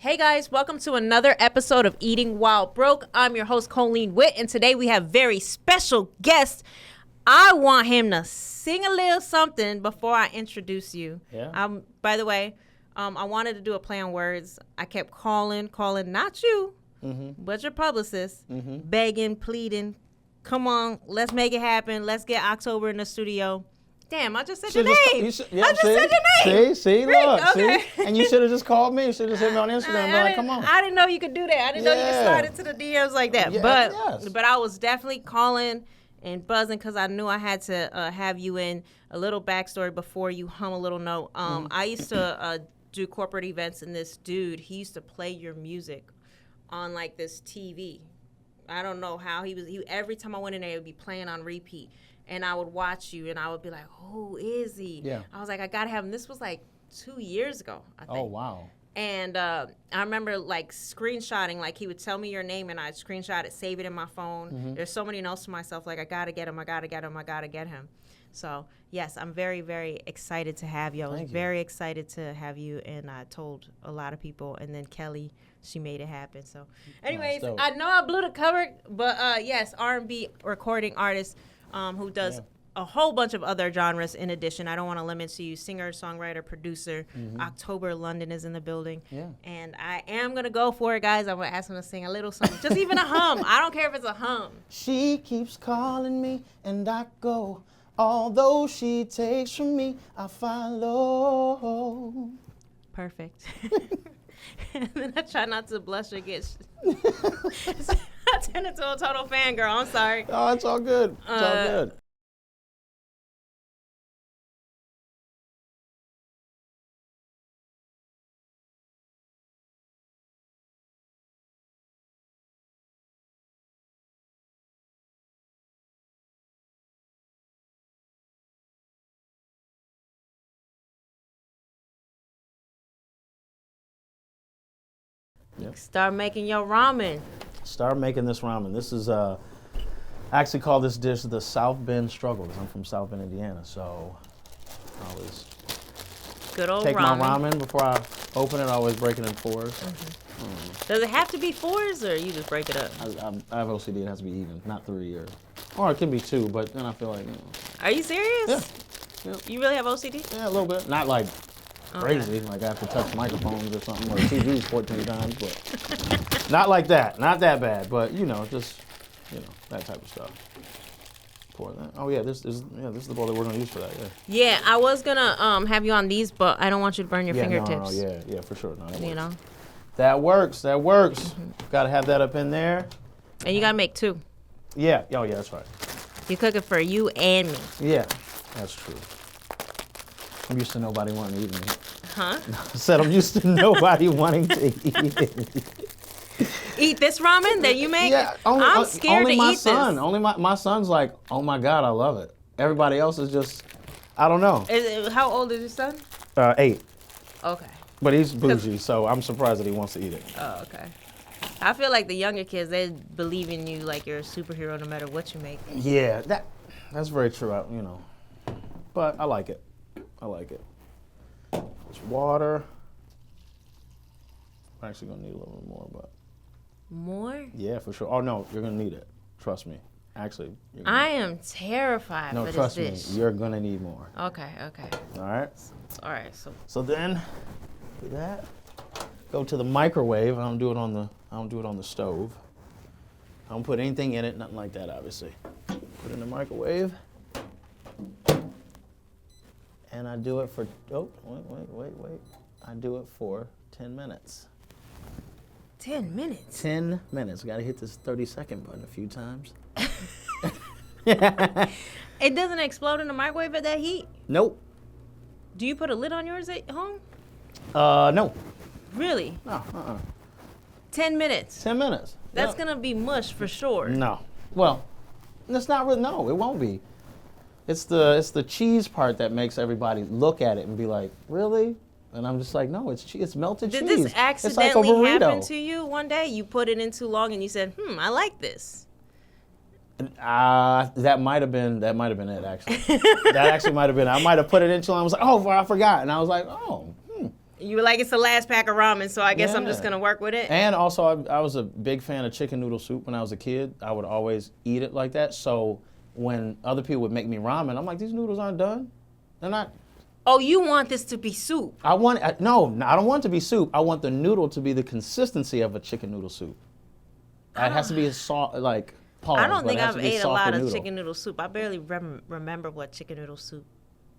Hey guys, welcome to another episode of Eating While Broke. I'm your host, Coline Witt, and today we have very special guest. I want him to sing a little something before I introduce you. Yeah. By the way, I wanted to do a play on words. I kept calling, not you, but your publicist, begging, pleading, come on, let's make it happen. Let's get October in the studio. Damn, I just said your name. I just said your name. See, Great, look, okay. see? And you should have just called me. You should have just hit me on Instagram and be like, come on. I didn't know you could do that. I didn't know you could slide into the DMs like that. Yeah, but yes. but I was definitely calling and buzzing because I knew I had to have you in. A little backstory before you hum a little note. I used to do corporate events, and this dude, he used to play your music on like this TV. I don't know how he every time I went in there, it would be playing on repeat. And I would watch you, and I would be like, who is he? Yeah. I was like, I got to have him. This was like 2 years ago, I think. Oh, wow. And I remember, like, screenshotting. Like, he would tell me your name, and I'd screenshot it, save it in my phone. There's so many notes to myself, like, I got to get him, I got to get him, I got to get him. So, yes, I'm very, very excited to have you. I was very excited to have you, and I told a lot of people. And then Kelly, she made it happen. So, anyways, I know I blew the cover, but, yes, R&B recording artist. Who does a whole bunch of other genres in addition. I don't want to limit to you. Singer, songwriter, producer. October London is in the building. Yeah. And I am going to go for it, guys. I'm going to ask him to sing a little something. Just even a hum. I don't care if it's a hum. She keeps calling me and I go. Although she takes from me, I follow. Perfect. And then I try not to blush or get... I turned into a total fangirl. I'm sorry. Oh, it's all good. It's all good. Yep. Start making your ramen. Start making this ramen. This is, I actually call this dish the South Bend struggle because I'm from South Bend, Indiana. So I always good old take ramen. my ramen before I open it. I always break it in fours. Does it have to be fours or you just break it up? I have OCD. It has to be even, not three or it can be two, but then I feel like, Are you serious? Yeah. You really have OCD? Yeah, a little bit. Not like crazy, like I have to touch microphones or something, or TVs 14 times, but not like that. Not that bad, but just, that type of stuff. Pour that. Oh yeah, this is the bowl that we're gonna use for that. Yeah, I was gonna have you on these, but I don't want you to burn your fingertips. Yeah, for sure. No, that works. That works. Got to have that up in there. And you gotta make two. Yeah. Oh yeah, that's right. You cook it for you and me. Yeah, that's true. I'm used to nobody wanting to eat me. Huh? I said I'm used to nobody wanting to eat it. Eat this ramen that you make? Yeah, I'm scared to eat this. Only my son's like, oh my God, I love it. Everybody else is just, I don't know. How old is your son? 8. Okay. But he's bougie, so I'm surprised that he wants to eat it. Oh, okay. I feel like the younger kids, they believe in you like you're a superhero no matter what you make. Yeah, that's very true, but I like it. It's water. I'm actually gonna need a little bit more, but. More? Yeah, for sure. Oh no, you're gonna need it. Trust me. Actually, I am terrified for this dish. No, trust me. You're gonna need more. Okay. All right. So then, do that. Go to the microwave. I don't do it on the stove. I don't put anything in it. Nothing like that, obviously. Put it in the microwave. And I do it for, wait. I do it for 10 minutes. 10 minutes? 10 minutes. Got to hit this 30-second button a few times. It doesn't explode in the microwave at that heat? Nope. Do you put a lid on yours at home? No. Really? No, 10 minutes? 10 minutes. That's going to be mush for sure. No. Well, it's not really, no, it won't be. It's the cheese part that makes everybody look at it and be like, really? And I'm just like, no, it's cheese. It's melted cheese. Did this accidentally happen to you one day? You put it in too long and you said, I like this. That might have been it, actually. That actually might have been it. I might have put it in too long. I was like, oh, I forgot. And I was like, oh, You were like, it's the last pack of ramen, so I guess I'm just Yeah. going to work with it. And also, I was a big fan of chicken noodle soup when I was a kid. I would always eat it like that. So when other people would make me ramen, I'm like, these noodles aren't done. They're not. Oh, you want this to be soup? No, I don't want it to be soup. I want the noodle to be the consistency of a chicken noodle soup. It has to be a soft, like, pause. I don't but think it has I've to be ate a lot of noodle. chicken noodle soup. I barely remember what chicken noodle soup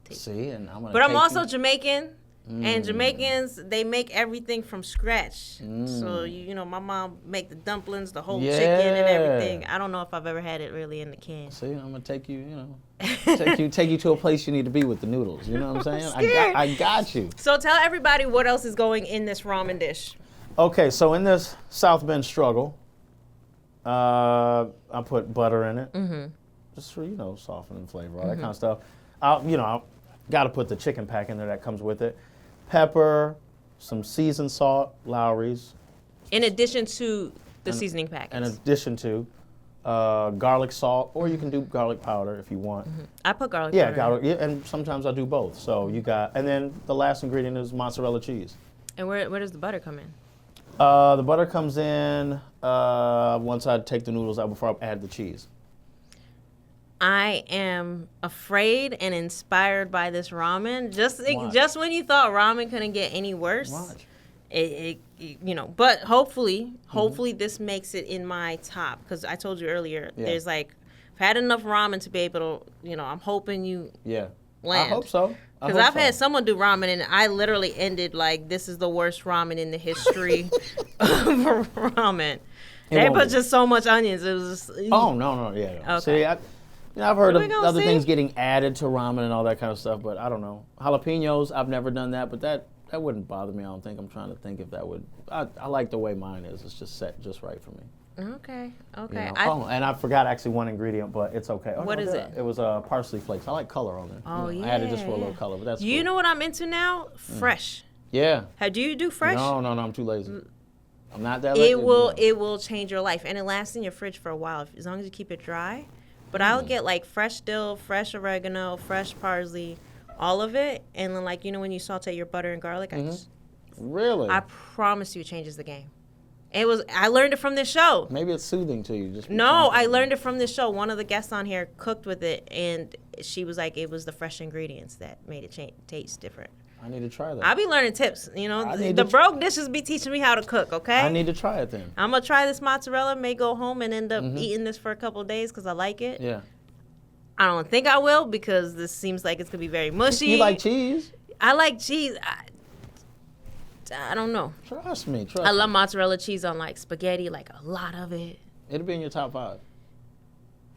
tastes. See, and I'm gonna. But I'm take also you- Jamaican, and Jamaicans, they make everything from scratch. So, you know, my mom make the dumplings, the whole chicken and everything. I don't know if I've ever had it really in the can. See, I'm gonna take you, take you to a place you need to be with the noodles. You know what I'm saying? scared. I got you. So tell everybody what else is going in this ramen dish. Okay, so in this South Bend struggle, I put butter in it, just for soften and flavor, all that kind of stuff. I got to put the chicken pack in there that comes with it, pepper, some seasoned salt, Lowry's, In addition to the seasoning packets. in addition to garlic salt, or you can do garlic powder if you want. I put garlic Yeah, powder in. garlic, yeah, and sometimes I do both. So and then the last ingredient is mozzarella cheese. And where does the butter come in? The butter comes in once I take the noodles out before I add the cheese. I am afraid and inspired by this ramen. Watch. Just when you thought ramen couldn't get any worse, Watch. But hopefully this makes it in my top, because I told you earlier, Yeah. there's like, I've had enough ramen to be able to, I'm hoping you Yeah. land. I hope so. Because I've had someone do ramen and I literally ended like, this is the worst ramen in the history of ramen. They won't put be. just so much onions. It was just, Oh, no, yeah. No. Okay. See, I've heard What of we gonna other see? things getting added to ramen and all that kind of stuff, but I don't know. Jalapenos, I've never done that, but that wouldn't bother me. I don't think. I'm trying to think if that would. I like the way mine is. It's just set just right for me. Okay. You know? And I forgot actually one ingredient, but it's okay. Oh, What no, is yeah. it? It was parsley flakes. I like color on there. Oh, I added just for a yeah. little color, but that's You cool. know what I'm into now? Fresh. Yeah. Do you do fresh? No, I'm too lazy. I'm not that lazy. It will change your life, and it lasts in your fridge for a while as long as you keep it dry. But I'll get like fresh dill, fresh oregano, fresh parsley, all of it, and then like when you saute your butter and garlic, Really? I promise you, it changes the game. I learned it from this show. Maybe it's soothing to you. Just No, I learned it from this show. One of the guests on here cooked with it, and she was like, it was the fresh ingredients that made it taste different. I need to try that. I'll be learning tips. need The to broke dishes be teaching me how to cook, okay? I need to try it then. I'm going to try this mozzarella, may go home and end up eating this for a couple of days because I like it. Yeah. I don't think I will because this seems like it's going to be very mushy. You like cheese? I like cheese. I don't know. Trust me. I love mozzarella cheese on like spaghetti, like a lot of it. It'll be in your top 5.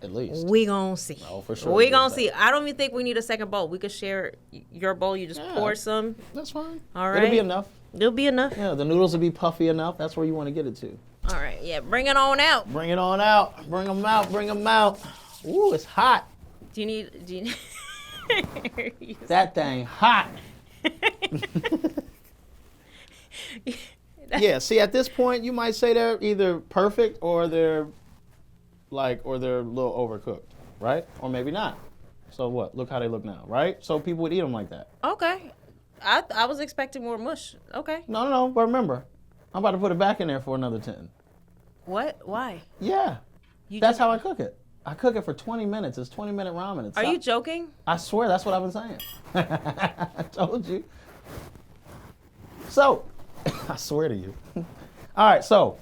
At least. We gonna see. Oh, for sure. We gonna see. I don't even think we need a second bowl. We could share your bowl. You just Yeah. pour some. That's fine. All right. It'll be enough. It'll be enough. Yeah, the noodles will be puffy enough. That's where you want to get it to. All right. Yeah. Bring it on out. Bring it on out. Bring them out. Bring them out. Ooh, it's hot. Do you need? That thing hot. Yeah, see, at this point, you might say they're either perfect or they're a little overcooked, right? Or maybe not. So what? Look how they look now, right? So people would eat them like that. Okay. I was expecting more mush. Okay. No. But remember, I'm about to put it back in there for another 10. What? Why? Yeah. That's how I cook it. I cook it for 20 minutes. It's 20-minute ramen. Are you joking? I swear, that's what I've been saying. I told you. So, I swear to you. All right, so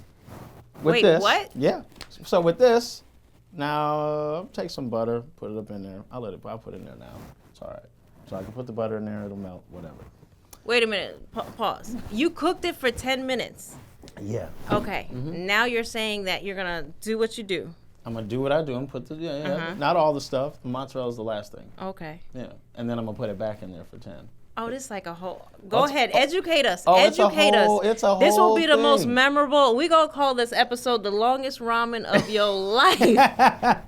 with Wait, this. what? Yeah. So with this, now take some butter, put it up in there. I'll put it in there now. It's all right. So I can put the butter in there, it'll melt, whatever. Wait a minute. Pause. You cooked it for 10 minutes. Yeah. Okay. Now you're saying that you're gonna do what you do. I'm gonna do what I do and put not all the stuff. The mozzarella is the last thing. Okay. Yeah. And then I'm gonna put it back in there for 10. Oh, this is like a whole. Go ahead, educate us. It's Educate us. It's a whole This will be the most thing. memorable. We gonna call this episode the longest ramen of your life.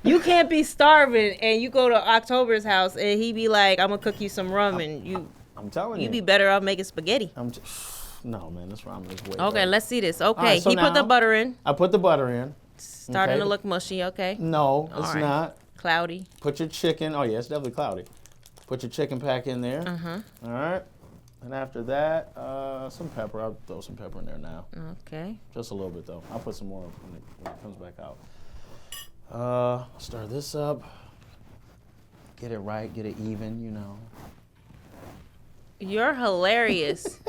You can't be starving and you go to October's house and he be like, "I'm gonna cook you some ramen." I'm telling you. You be better off making spaghetti. No, man, this ramen is way Okay, better. let's see this. Okay, right, so he put the now- butter in. I put the butter in. Starting Okay. to look mushy. Okay, No, it's right. not. cloudy. Put your chicken. Oh yeah, it's definitely cloudy. Put your chicken pack in there. All right. And after that, some pepper. I'll throw some pepper in there now. Okay. Just a little bit, though. I'll put some more when it comes back out. Stir this up. Get it right. Get it even, you know. You're hilarious.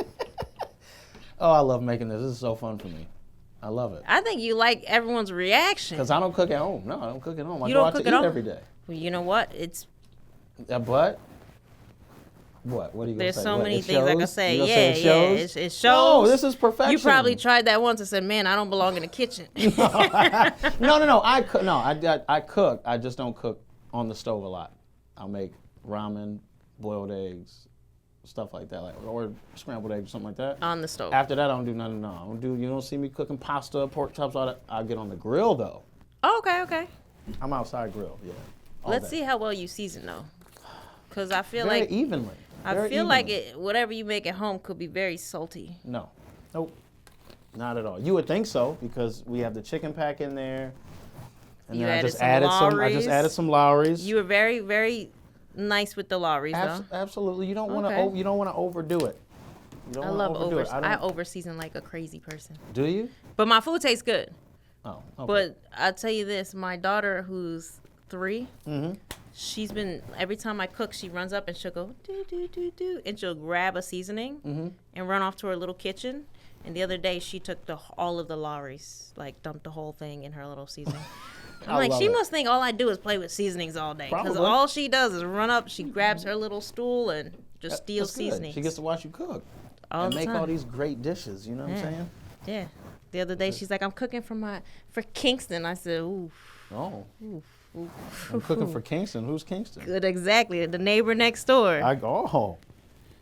Oh, I love making this. This is so fun for me. I love it. I think you like everyone's reaction. Because I don't cook at home. No, I don't cook at home. I You go don't out cook to at eat home? every day. Well, you know what? It's But what? What are you gonna there's say? so What, many it things I shows? can say. You gonna Yeah, say yeah. it shows? It shows. No, this is perfection. You probably tried that once and said, "Man, I don't belong in the kitchen." No. I cook. No, I cook. I just don't cook on the stove a lot. I'll make ramen, boiled eggs, stuff like that, or scrambled eggs or something like that. On the stove. After that, I don't do nothing. No, I don't do. You don't see me cooking pasta, pork chops, all that. I get on the grill though. Oh, okay. I'm outside grill. Yeah. Let's see how well you season though, because I feel Very like evenly. I Very feel like evenly. it. Whatever you make at home could be very salty. No. Nope. Not at all. You would think so because we have the chicken pack in there. And You then I added just some added some. I Lowry's. just added some Lowry's. You were very, very nice with the Lowry's though. Absolutely. You don't want to. Okay. You don't want to overdo it. You don't I wanna love overdo it. I over season like a crazy person. Do you? But my food tastes good. Oh. Okay. But I'll tell you this, my daughter who's 3, Mm-hmm. she's been, every time I cook, she runs up and she'll go, do, and she'll grab a seasoning Mm-hmm. and run off to her little kitchen. And the other day, she took all of the Lowry's, like dumped the whole thing in her little seasoning. I'm like, love she it. must think all I do is play with seasonings all day. Because Probably. all she does is run up, she grabs her little stool and just steals That's good. seasonings. She gets to watch you cook all and the make time. all these great dishes. You know what I'm Yeah. saying? Yeah. The other day, she's like, I'm cooking for Kingston. I said, ooh. Oh. Ooh. I'm cooking for Kingston. Who's Kingston? Good, exactly. The neighbor next door.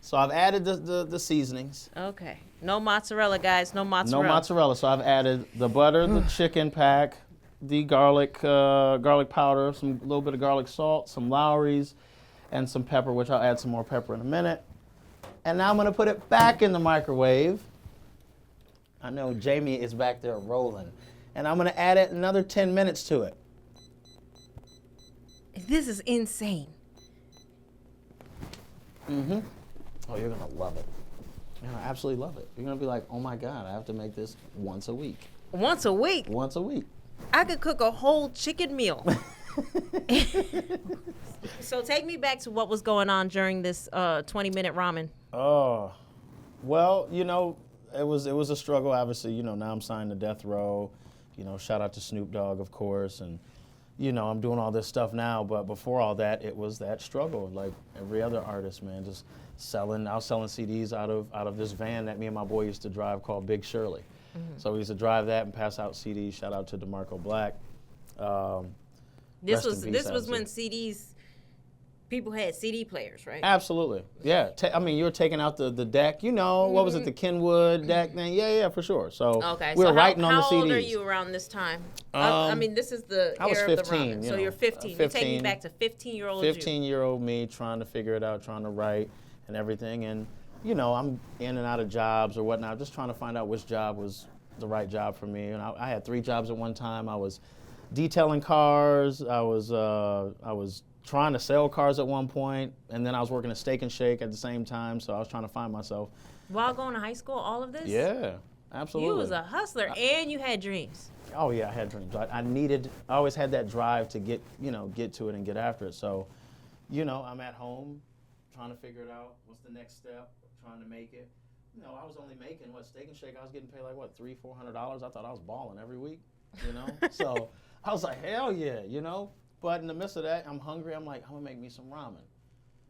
So I've added the seasonings. Okay. No mozzarella, guys. No mozzarella. No mozzarella. So I've added the butter, the chicken pack, the garlic powder, some little bit of garlic salt, some Lowry's, and some pepper, which I'll add some more pepper in a minute. And now I'm gonna put it back in the microwave. I know Jamie is back there rolling, and I'm gonna add it another 10 minutes to it. This is insane. Mm-hmm. Oh, you're gonna love it. You're gonna absolutely love it. You're gonna be like, oh my God, I have to make this once a week. Once a week? Once a week. I could cook a whole chicken meal. So take me back to what was going on during this 20-minute ramen. Oh, well, you know, it was a struggle. Obviously, you know, now I'm signed to death row. You know, shout out to Snoop Dogg, of course, and you know, I'm doing all this stuff now. But before all that, it was that struggle, like every other artist, man, just selling. I was selling CDs out of this van that me and my boy used to drive called Big Shirley. Mm-hmm. So we used to drive that and pass out CDs. Shout out to DeMarco Black. This was when CDs. People had CD players, right? Absolutely. Yeah. I mean, you were taking out the deck, you know, what was it, the Kenwood deck thing? Yeah, for sure. So okay. we were so writing on the CDs. How old are you around this time? I mean, this is the I was era of 15, the ramen. you So know, you're 15. You take me 15. back to 15-year-old you. 15-year-old me trying to figure it out, trying to write and everything. And, you know, I'm in and out of jobs or whatnot, just trying to find out which job was the right job for me. And I had 3 jobs at one time. I was detailing cars. I was trying to sell cars at one point, and then I was working at Steak and Shake at the same time, so I was trying to find myself. While going to high school, all of this? Yeah, absolutely. You was a hustler, and you had dreams. Oh yeah, I had dreams. I always had that drive to get to it and get after it. So, you know, I'm at home trying to figure it out. What's the next step? Trying to make it. You know, I was only making Steak and Shake. I was getting paid like $300-400. I thought I was balling every week. You know, so I was like, hell yeah, you know. But in the midst of that, I'm hungry. I'm like, I'm gonna make me some ramen.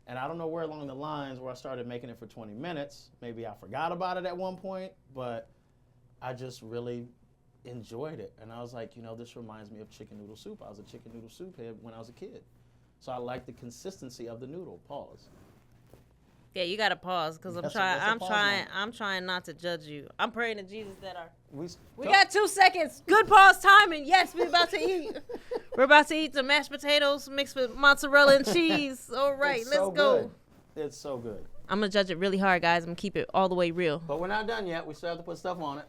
And I don't know where along the lines where I started making it for 20 minutes. Maybe I forgot about it at one point, but I just really enjoyed it. And I was like, you know, this reminds me of chicken noodle soup. I was a chicken noodle soup head when I was a kid. So I like the consistency of the noodle. Pause. Yeah, you gotta pause because That's a pause moment. I'm trying not to judge you. I'm praying to Jesus that We got 2 seconds. Good pause timing. Yes, we're about to eat. We're about to eat the mashed potatoes mixed with mozzarella and cheese. All right, It's let's so go. good. It's so good. I'm gonna judge it really hard, guys. I'm gonna keep it all the way real. But we're not done yet. We still have to put stuff on it.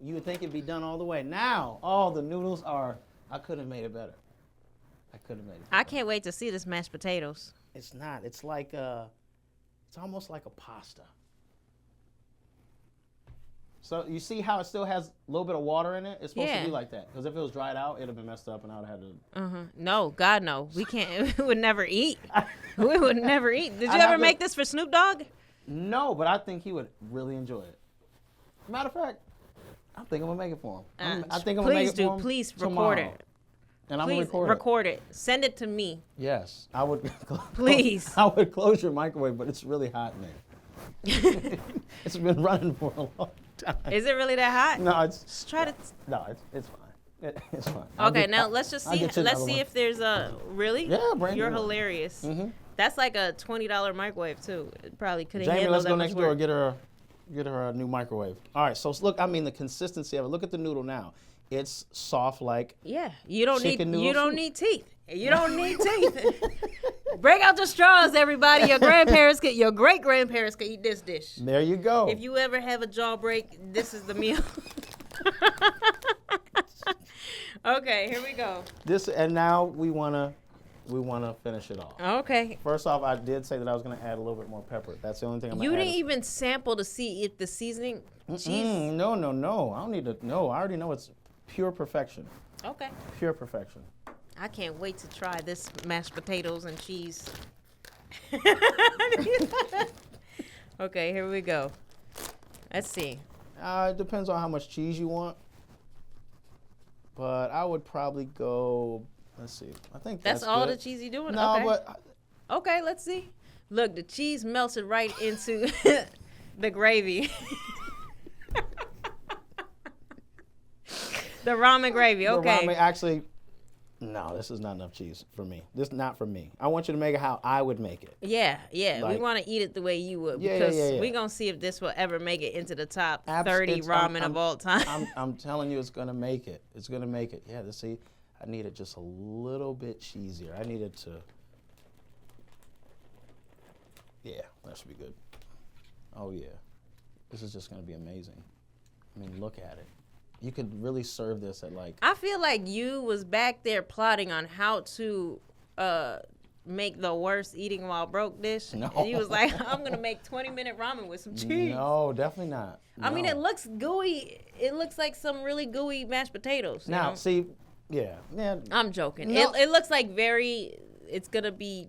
You would think it'd be done all the way. Now, all the noodles are, I could have made it better. I could have made it better. I can't wait to see this mashed potatoes. It's not. It's like It's almost like a pasta. So you see how it still has a little bit of water in it? It's supposed to be like that. Because if it was dried out, it'd have been messed up and I would have had to... No, God, no. We can't. We would never eat. We would never eat. Did you ever make this for Snoop Dogg? No, but I think he would really enjoy it. Matter of fact, I think I'm going to make it for him. I think I'm going to make it for him. Please tomorrow. record it. And I'm Please going to record it. Send it to me. Yes, I would. Please. I would close your microwave, but it's really hot in there. It's been running for a long time. Is it really that hot? No, it's. Just try to. No, it's fine. It's fine. Okay, now let's just see. Let's see if there's a really. Yeah, brand new. You're hilarious. Mm-hmm. That's like a $20 microwave too. It probably couldn't Jamie, handle let's that go much next door work. and get her a new microwave. All right, so look. I mean, the consistency of it. Look at the noodle now. It's soft like. Yeah, you don't need. chicken noodle You don't soup. need teeth. You don't need teeth. Break out the straws, everybody. Your great grandparents could eat this dish. There you go. If you ever have a jaw break, this is the meal. Okay, here we go. And now we wanna finish it off. Okay. First off, I did say that I was gonna add a little bit more pepper. That's the only thing I'm gonna You add. didn't even sample to see if the seasoning. Cheese. No. I don't need to. No, I already know it's pure perfection. Okay. Pure perfection. I can't wait to try this mashed potatoes and cheese. Okay, here we go. Let's see. It depends on how much cheese you want. But I would probably go. Let's see. I think That's that's all good. the cheese you doing? No, okay. but Okay, let's see. Look, the cheese melted right into the gravy. The ramen gravy, okay. The ramen actually. No, this is not enough cheese for me. This is not for me. I want you to make it how I would make it. Yeah. Like- We want to eat it the way you would Yeah, because yeah. we're going to see if this will ever make it into the top 30 ramen of all time. I'm telling you, it's gonna make it. It's gonna make it. Yeah. See, I need it just a little bit cheesier. I need it to. Yeah, that should be good. Oh yeah, this is just gonna be amazing. I mean, look at it. You could really serve this at like. I feel like you was back there plotting on how to make the worst eating while broke dish. No. And you was like, I'm going to make 20-minute ramen with some cheese. No, definitely not. I mean, No. it looks gooey. It looks like some really gooey mashed potatoes. You Now, know? see, yeah. I'm joking. No. It looks like it's going to be.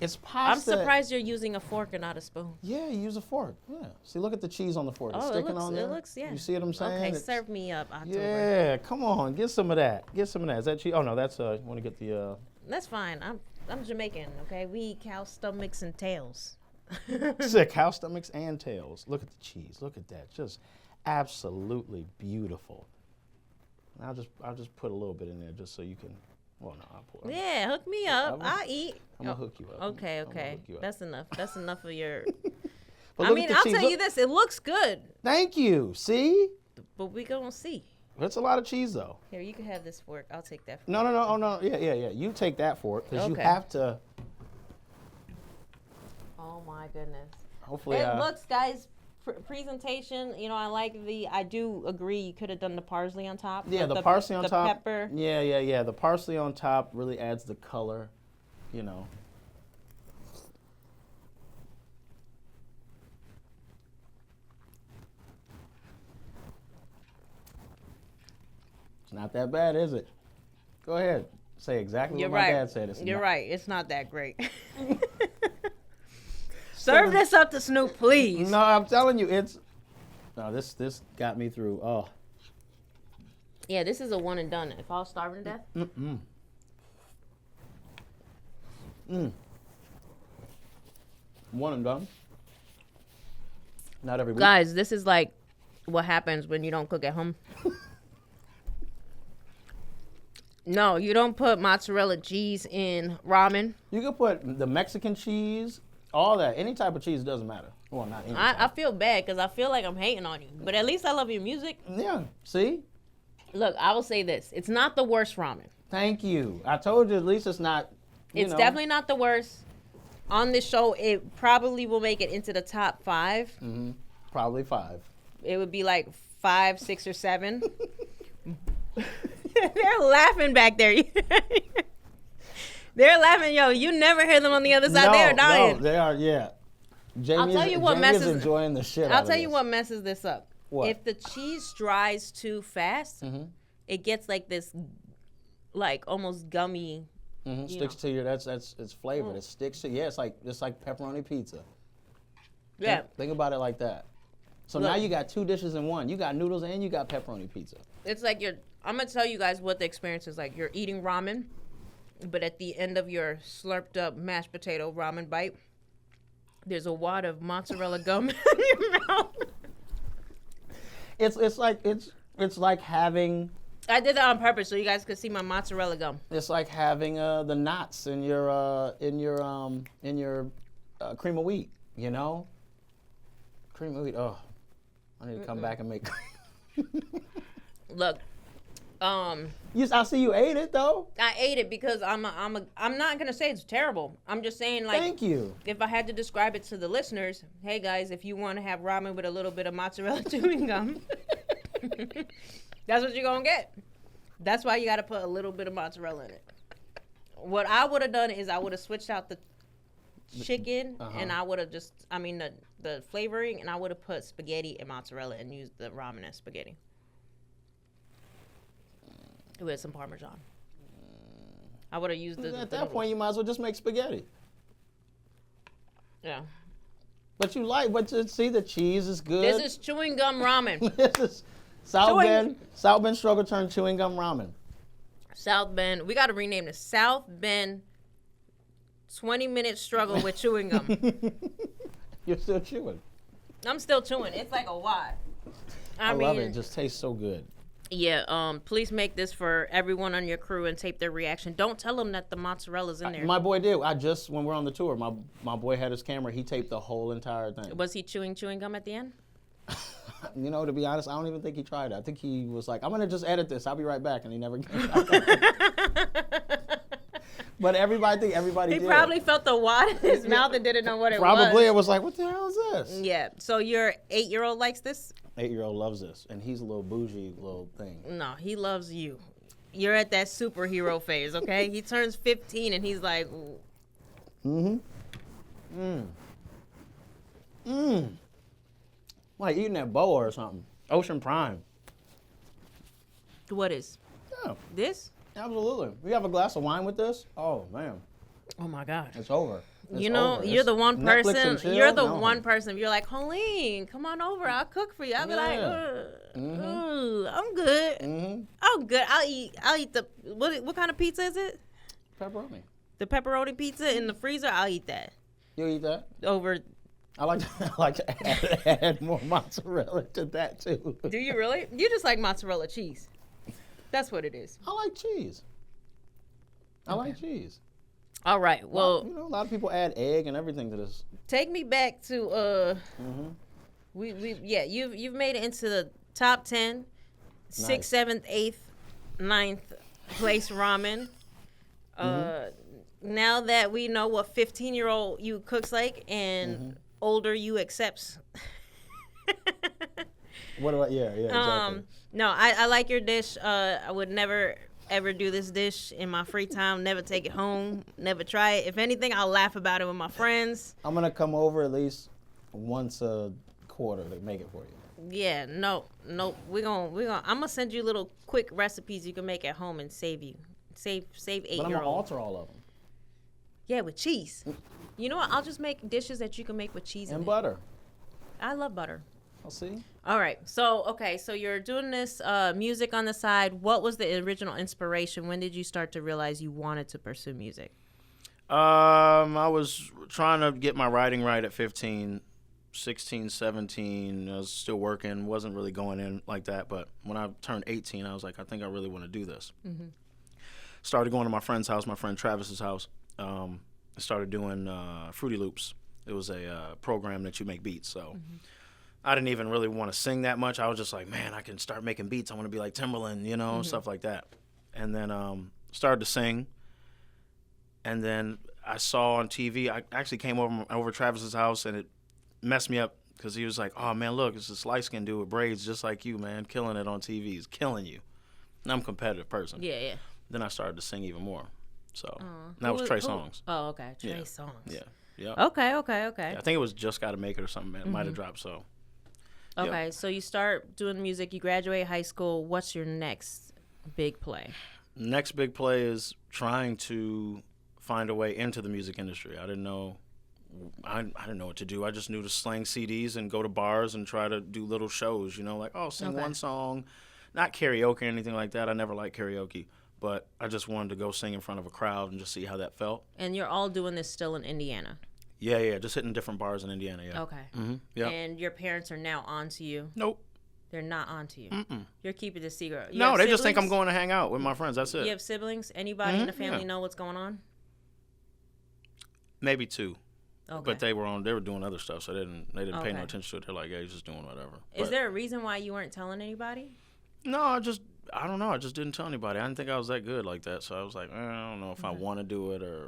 It's pasta. I'm surprised you're using a fork and not a spoon. Yeah, you use a fork. Yeah. See, look at the cheese on the fork. It's Oh, sticking on there. it looks, yeah. You see what I'm saying? Okay, It's- serve me up, October. Yeah, come on, get some of that. Get some of that. Is that cheese? Oh no, that's you want to get the. That's fine. I'm Jamaican, okay? We eat cow stomachs and tails. Sick cow stomachs and tails. Look at the cheese. Look at that. Just absolutely beautiful. And I'll just put a little bit in there just so you can. Well, no, I'll pour. Yeah, hook me up. I'll eat. I'm gonna hook you up. Okay, I'm gonna okay. hook you up. That's enough. That's enough of your. But I look mean, at the I'll cheese. tell Look- you this. It looks good, Thank you. See, but we gonna see. that's a lot of cheese though. Here, you can have this fork. I'll take that. No. Oh no. Yeah. You take that for it because you Okay. have to. Oh my goodness. Hopefully. It looks, guys. Presentation. You know, I do agree. You could have done the parsley on top. Yeah, but the parsley on the top. Pepper. Yeah. The parsley on top really adds the color, you know. It's not that bad, is it? Go ahead. Say exactly You're what my right. dad said. It's You're not. right. It's not that great. Serve this up to Snoop, please. No, I'm telling you, it's. No, this got me through. Oh. Yeah, this is a one and done. If I was starving to death. One and done. Not every week. Guys, this is like what happens when you don't cook at home. No, you don't put mozzarella cheese in ramen. You can put the Mexican cheese, all that. Any type of cheese doesn't matter. Well, not any I type. feel bad because I feel like I'm hating on you. But at least I love your music. Yeah, see? Look, I will say this. It's not the worst ramen. Thank you. I told you at least it's not, It's definitely not the worst. On this show, it probably will make it into the top 5. Probably 5. It would be like 5, 6, or 7. They're laughing back there. They're laughing, yo. You never hear them on the other side. They're dying. No, they are, yeah. Jamie is enjoying the shit out of this. I'll tell you what messes this up. What? If the cheese dries too fast, it gets like this, like almost gummy. Sticks to your. That's it's flavored. It sticks to. Yeah, it's like pepperoni pizza. Yeah. Think about it like that. So now you got 2 dishes in one. You got noodles and you got pepperoni pizza. It's like I'm gonna tell you guys what the experience is like. You're eating ramen, but at the end of your slurped up mashed potato ramen bite, there's a wad of mozzarella gum in your mouth. It's like having. I did that on purpose so you guys could see my mozzarella gum. It's like having the knots in your cream of wheat. You know, cream of wheat. Oh, I need to come back and make. Look, I see you ate it though. I ate it because I'm not gonna say it's terrible. I'm just saying like. Thank you. If I had to describe it to the listeners, hey guys, if you want to have ramen with a little bit of mozzarella chewing gum, that's what you're gonna get. That's why you gotta put a little bit of mozzarella in it. What I would have done is I would have switched out the chicken and I would have the flavoring, and I would have put spaghetti and mozzarella and used the ramen as spaghetti. With some Parmesan. I would have used At that point, you might as well just make spaghetti. Yeah. But see, the cheese is good. This is chewing gum ramen. This is South Bend struggle turned chewing gum ramen. South Bend. We got to rename this South Bend 20-minute struggle with chewing gum. You're still chewing. I'm still chewing. It's like a wad. I love it. It just tastes so good. Yeah, please make this for everyone on your crew and tape their reaction. Don't tell them that the mozzarella's in there. My boy did. When we're on the tour, my boy had his camera. He taped the whole entire thing. Was he chewing gum at the end? You know, to be honest, I don't even think he tried it. I think he was like, I'm going to just edit this. I'll be right back. And he never came back. But everybody did. He probably felt the wad in his mouth and didn't know what it was. Probably. It was like, what the hell is this? Yeah. So your 8-year-old likes this? 8-year-old loves this. And he's a little bougie little thing. No, he loves you. You're at that superhero phase, okay? He turns 15 and he's like, Like eating that boa or something. Ocean Prime. What is? Yeah. This? Absolutely. We have a glass of wine with this? Oh, man. Oh, my God. It's over. You're the one person. You're the one person. You're like, Coline, come on over. I'll cook for you. I'll be like, I'm good. I'm good. I'll eat the what kind of pizza is it? Pepperoni. The pepperoni pizza in the freezer. I'll eat that. You eat that? Over. I like to add more mozzarella to that too. Do you really? You just like mozzarella cheese. That's what it is. I like cheese. I like cheese. All right. Well, a lot of people add egg and everything to this. Take me back to you've made it into the top 10, nice. 6th, 7th, 8th, 9th place ramen. Now that we know what 15-year-old you cooks like and older you accepts. What about exactly. No, I like your dish. I would never ever do this dish in my free time. Never take it home. Never try it. If anything, I'll laugh about it with my friends. I'm gonna come over at least once a quarter to make it for you. Yeah, no. We're gonna. I'm gonna send you little quick recipes you can make at home and save 8-year-old. But I'm gonna alter all of them. Yeah, with cheese. You know what? I'll just make dishes that you can make with cheese and butter. I love butter. I'll see. All right. So you're doing this music on the side. What was the original inspiration? When did you start to realize you wanted to pursue music? I was trying to get my writing right at 15, 16, 17. I was still working, wasn't really going in like that. But when I turned 18, I was like, I think I really want to do this. Started going to my friend's house, my friend Travis's house. I started doing Fruity Loops. It was a program that you make beats. So I didn't even really want to sing that much. I was just like, man, I can start making beats. I want to be like Timberland, stuff like that. And then started to sing. And then I saw on TV, I actually came over Travis's house, and it messed me up because he was like, oh, man, look, it's this light-skinned dude with braids just like you, man, killing it on TV. He's killing you. And I'm a competitive person. Yeah. Then I started to sing even more. So that was Trey Songz. Oh, okay. Trey Songz. Yeah. Yep. Okay. I think it was Just Gotta Make It or something. It might have dropped. So. Okay, Yep. so you start doing music. You graduate high school. What's your next big play? Next big play is trying to find a way into the music industry. I didn't know what to do. I just knew to slang CDs and go to bars and try to do little shows, like, sing one song, not karaoke or anything like that. I never liked karaoke, but I just wanted to go sing in front of a crowd and just see how that felt. And you're all doing this still in Indiana? Yeah, just hitting different bars in Indiana, yeah. Okay. Mm-hmm. Yeah. And your parents are now onto you? Nope. They're not onto you? Mm-mm. You're keeping the secret? No, they just think I'm going to hang out with my friends. That's it. You have siblings? Anybody in the family know what's going on? Maybe 2. Okay. But they were doing other stuff, so they didn't pay no Okay. attention to it. They're like, yeah, he's just doing whatever. Is there a reason why you weren't telling anybody? No, I don't know. I just didn't tell anybody. I didn't think I was that good like that. So I was like, I don't know if I want to do it or,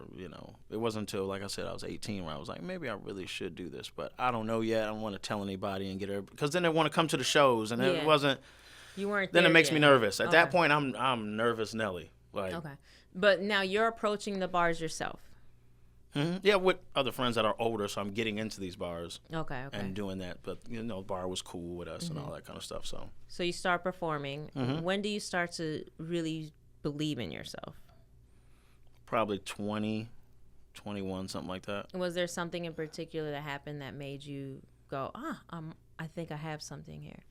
It wasn't until, like I said, I was 18 where I was like, maybe I really should do this. But I don't know yet. I don't want to tell anybody and get her. Because then they want to come to the shows. And it wasn't. You weren't Then there it makes yet. me nervous. At that Okay. point, I'm nervous Nelly. Like, Okay. But now you're approaching the bars yourself. Yeah, with other friends that are older. So I'm getting into these bars Okay. and doing that. But, the bar was cool with us and all that kind of stuff. So you start performing. When do you start to really believe in yourself? Probably 20, 21, something like that. Was there something in particular that happened that made you go, I think I have something here?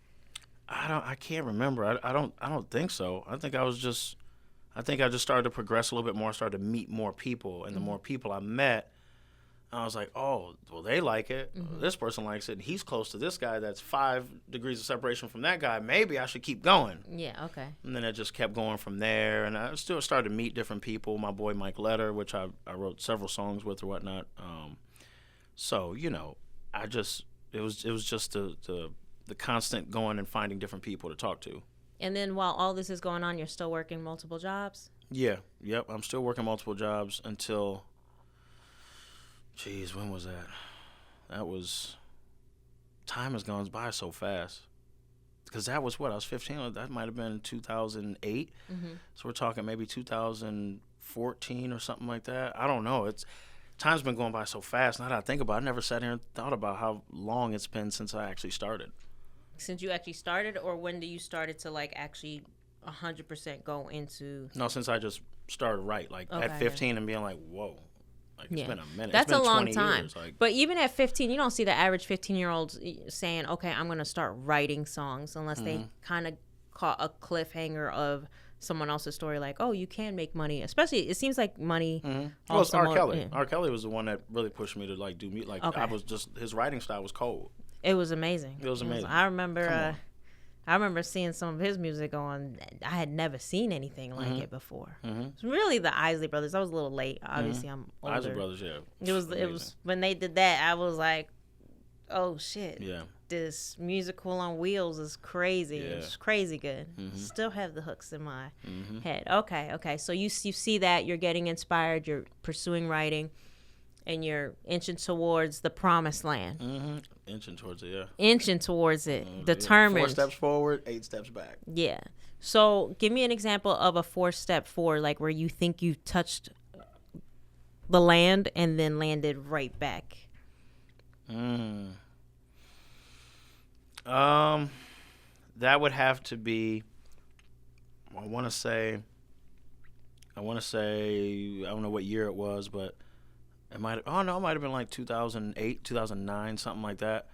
I can't remember. I don't think so. I think I just started to progress a little bit more, started to meet more people, and the more people I met, I was like, oh, well, they like it. This person likes it, and he's close to this guy that's 5 degrees of separation from that guy. Maybe I should keep going. Yeah, okay. And then it just kept going from there, and I still started to meet different people. My boy Mike Letter, which I wrote several songs with or whatnot. So, it was just the constant going and finding different people to talk to. And then while all this is going on, you're still working multiple jobs? Yeah, yep. I'm still working multiple jobs until, when was that? Time has gone by so fast. Because that was I was 15. That might have been 2008. So we're talking maybe 2014 or something like that. I don't know. Time's been going by so fast. Now that I think about it, I never sat here and thought about how long it's been since I actually started. Since you actually started, or when you started to actually 100% go into? No, since I just started at 15 and being like, whoa, it's been a minute. That's it's been a long 20 time. Years, but even at 15, you don't see the average 15-year-old saying, okay, I'm going to start writing songs unless they kind of caught a cliffhanger of someone else's story, like, oh, you can make money. Especially, it seems like money. Well, it's R. Kelly. Yeah. R. Kelly was the one that really pushed me to do music. I was just, his writing style was cold. It was amazing. It was amazing. I remember seeing some of his music on. I had never seen anything like it before. It's really the Isley Brothers. I was a little late. Obviously, I'm older. Isley Brothers, yeah. It was when they did that. I was like, oh shit. Yeah. This musical on wheels is crazy. Yeah. It's crazy good. Still have the hooks in my head. Okay. So you see that, you're getting inspired, you're pursuing writing, and you're inching towards the promised land. Inching towards it, yeah. Inching towards it. Determined. 4 steps forward, 8 steps back. Yeah. So give me an example of a 4-step forward, like where you think you touched the land and then landed right back. That would have to be, I want to say, I don't know what year it was, but it might have been like 2008, 2009, something like that.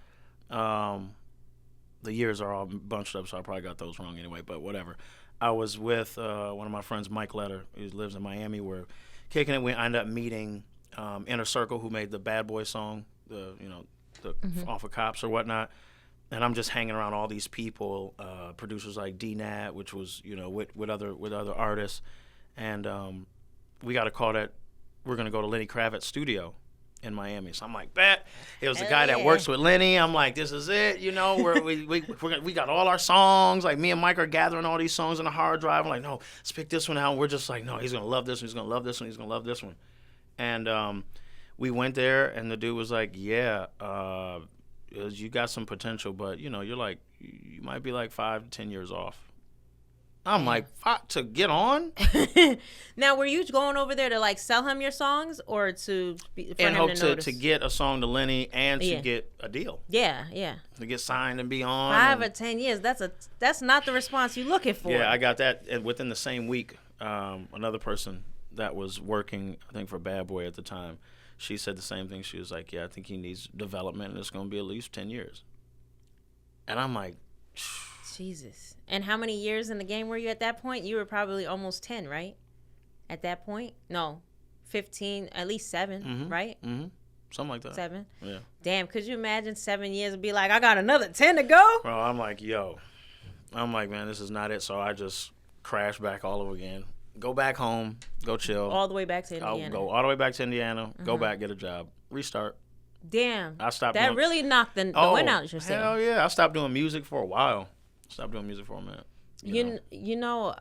The years are all bunched up, so I probably got those wrong anyway, but whatever. I was with one of my friends, Mike Letter, who lives in Miami. We're kicking it. We ended up meeting Inner Circle, who made the Bad Boy song, off of Cops or whatnot. And I'm just hanging around all these people, producers like D-Nat, which was, with other artists. And we got a call that we're going to go to Lenny Kravitz's studio in Miami. So I'm like, bet. It was the guy that works with Lenny. I'm like, this is it. We got all our songs. Like, me and Mike are gathering all these songs on a hard drive. I'm like, no, let's pick this one out. And we're just like, no, he's going to love this one. He's going to love this one. He's going to love this one. And we went there, and the dude was like, yeah, you got some potential, but, you're like, you might be like 5 to 10 years off. I'm like, to get on? Now, were you going over there to like sell him your songs or for him hope to notice? to get a song to Lenny and to get a deal. Yeah, yeah. To get signed and be on. 5 or 10 years. That's not the response you're looking for. Yeah, I got that. And within the same week, another person that was working, I think, for Bad Boy at the time, she said the same thing. She was like, yeah, I think he needs development, and it's going to be at least 10 years. And I'm like, Jesus. And how many years in the game were you at that point? You were probably almost 10, right? At that point? No. 15, at least 7, right? Mm-hmm. Something like that. 7? Yeah. Damn, could you imagine 7 years and be like, I got another 10 to go? Bro, I'm like, man, this is not it. So I just crash back all over again. Go back home, go chill. All the way back to Indiana. I'll go all the way back to Indiana, go back, get a job, restart. Damn. I stopped that really knocked the wind out yourself. Hell yeah. I stopped doing music for a while. Stopped doing music for a minute. You know,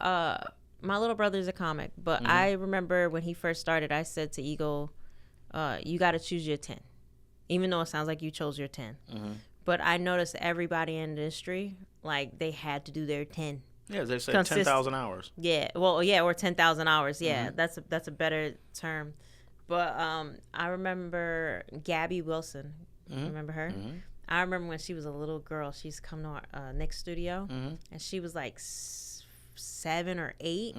my little brother's a comic, but I remember when he first started, I said to Eagle, you got to choose your 10. Even though it sounds like you chose your 10. But I noticed everybody in the industry, like, they had to do their 10. Yeah, they say 10,000 hours. Yeah, well, yeah, or 10,000 hours. Yeah, that's a better term. But I remember Gabby Wilson. Remember her? I remember when she was a little girl. She's come to our Nick's studio, and she was like 7 or 8,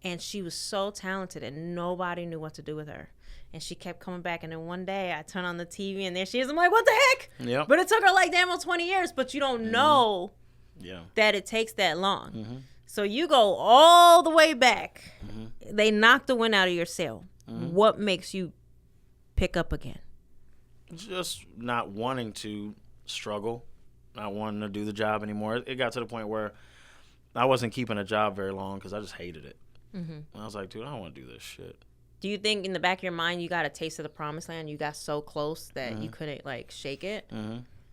and she was so talented, and nobody knew what to do with her. And she kept coming back, and then one day I turn on the TV, and there she is. I'm like, what the heck? Yep. But it took her like damn 20 years, but you don't know that it takes that long. So you go all the way back. They knock the wind out of your sail. What makes you pick up again? Just not wanting to struggle, not wanting to do the job anymore. It got to the point where I wasn't keeping a job very long because I just hated it. And I was like, dude, I don't want to do this shit. Do you think in the back of your mind you got a taste of the promised land? You got so close that you couldn't like shake it?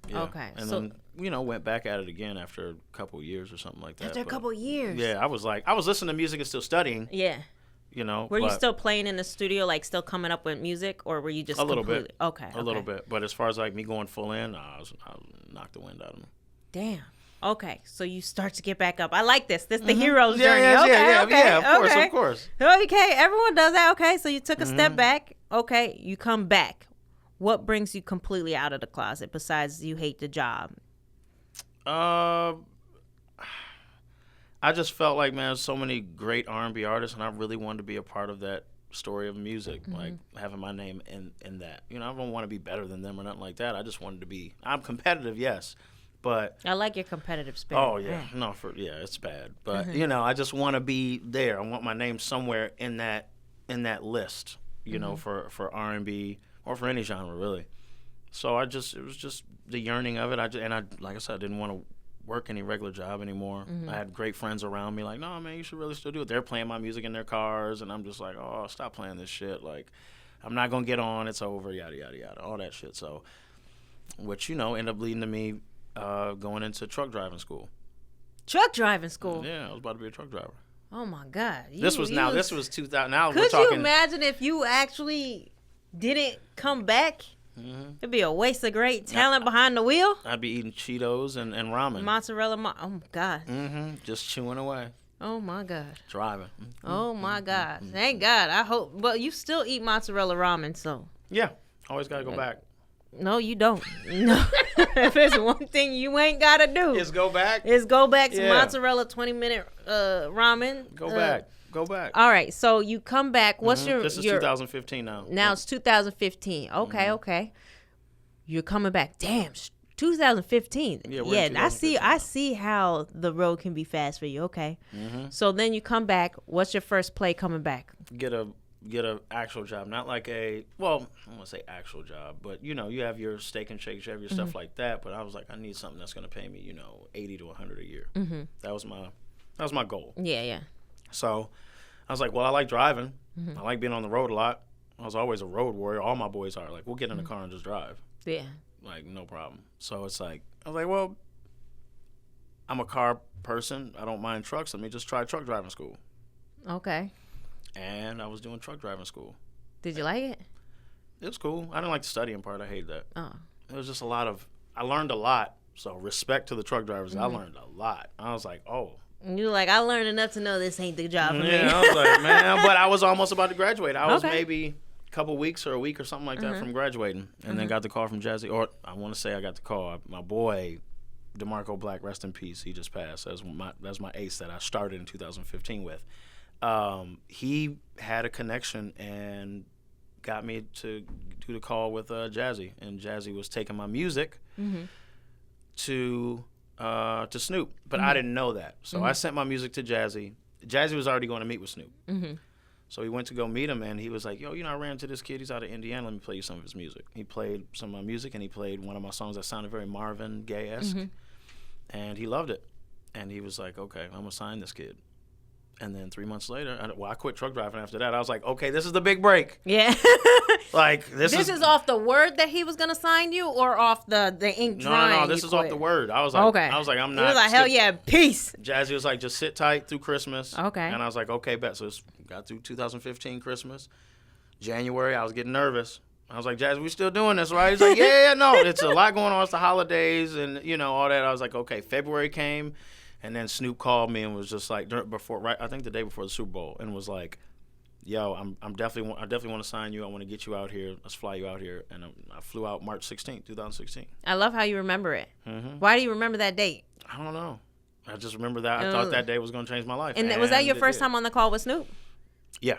Yeah. Okay. And then, went back at it again after a couple of years or something like that. After a couple of years? Yeah, I was listening to music and still studying. Yeah. Were you still playing in the studio, like still coming up with music, or were you just a little bit? Okay. A little bit. But as far as like me going full in, I knocked the wind out of me. Damn. Okay, so you start to get back up. I like this. This is the hero's journey. Of course. Okay, everyone does that. Okay, so you took a step back. Okay, you come back. What brings you completely out of the closet besides you hate the job? I just felt like, man, there's so many great R&B artists, and I really wanted to be a part of that story of music, like having my name in that. I don't want to be better than them or nothing like that. I just wanted to be. I'm competitive, yes, but I like your competitive spirit. Oh yeah, it's bad, but I just want to be there. I want my name somewhere in that list, for R&B or for any genre really. So it was just the yearning of it. I like I said, I didn't want to work any regular job anymore. I had great friends around me like, no, man, you should really still do it. They're playing my music in their cars, and I'm just like, oh, stop playing this shit. Like, I'm not going to get on. It's over, yada, yada, yada, all that shit. So, which, ended up leading to me going into truck driving school. Truck driving school? Yeah, I was about to be a truck driver. Oh, my God. This was 2000. Now could you imagine if you actually didn't come back? It'd be a waste of great talent behind the wheel. I'd be eating Cheetos and ramen. Mozzarella. Oh, my God. Just chewing away. Oh, my God. Driving. Oh, my God. Thank God. I hope. Well, you still eat mozzarella ramen, so. Yeah. Always got to go back. No, you don't. No. If there's one thing you ain't got to do. Is go back? Is go back to mozzarella 20-minute ramen. Go back. Go back. All right, so you come back. What's This is 2015 now. Now it's 2015. Okay, okay. You're coming back. Damn, 2015. Yeah, I see how the road can be fast for you. Okay. So then you come back. What's your first play coming back? Get a actual job, not like I don't want to say actual job, but you have your steak and shakes, you have your stuff like that. But I was like, I need something that's going to pay me, $80 to $100 a year. That was my goal. Yeah. So I was like, well, I like driving. I like being on the road a lot. I was always a road warrior. All my boys are. Like, we'll get in the car and just drive. Yeah. Like, no problem. So it's like, I was like, well, I'm a car person. I don't mind trucks. Let me just try truck driving school. Okay. And I was doing truck driving school. Did you like it? It was cool. I didn't like the studying part. I hated that. Oh. It was just I learned a lot. So respect to the truck drivers. I learned a lot. I was like, oh, You like, I learned enough to know this ain't the job for me. Yeah, I was like, man, but I was almost about to graduate. I was maybe a couple weeks or a week or something like that from graduating, and then got the call from Jazzy. Or I want to say I got the call. My boy, DeMarco Black, rest in peace. He just passed. That's my ace that I started in 2015 with. He had a connection and got me to do the call with Jazzy, and Jazzy was taking my music to Snoop, but I didn't know that. So I sent my music to Jazzy. Jazzy was already going to meet with Snoop. So he went to go meet him, and he was like, yo, I ran into this kid. He's out of Indiana. Let me play you some of his music. He played some of my music, and he played one of my songs that sounded very Marvin Gaye-esque, and he loved it. And he was like, okay, I'm going to sign this kid. And then 3 months later, I quit truck driving after that. I was like, okay, this is the big break. Yeah. Like, this is off the word that he was going to sign you, or off the ink drawing? No, this is off the word. I was like, okay. I'm not. You was like, hell yeah, peace. Jazzy was like, just sit tight through Christmas. Okay. And I was like, okay, bet. So got through 2015 Christmas. January, I was getting nervous. I was like, Jazzy, we still doing this, right? He's like, yeah, no, it's a lot going on. It's the holidays and, all that. I was like, okay. February came. And then Snoop called me and was just like, I think the day before the Super Bowl, and was like, "Yo, I definitely want to sign you. I want to get you out here. Let's fly you out here." And I flew out March 16th, 2016. I love how you remember it. Why do you remember that date? I don't know. I just remember that. I thought that day was going to change my life. And was that your first time on the call with Snoop? Yeah.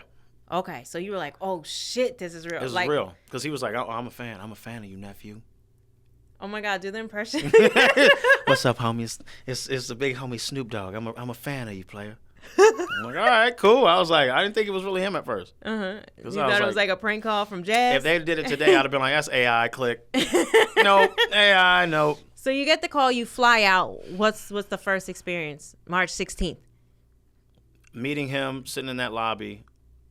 Okay, so you were like, "Oh shit, this is real." This is real, because he was like, "Oh, I'm a fan. I'm a fan of you, nephew." Oh my God, do the impression. What's up, homies? It's the big homie Snoop Dogg. I'm a fan of you, player. I'm like, all right, cool. I was like, I didn't think it was really him at first. You thought it was like a prank call from Jazz? If they did it today, I'd have been like, that's AI, click. Nope, AI, nope. So you get the call, you fly out. What's the first experience? March 16th. Meeting him, sitting in that lobby,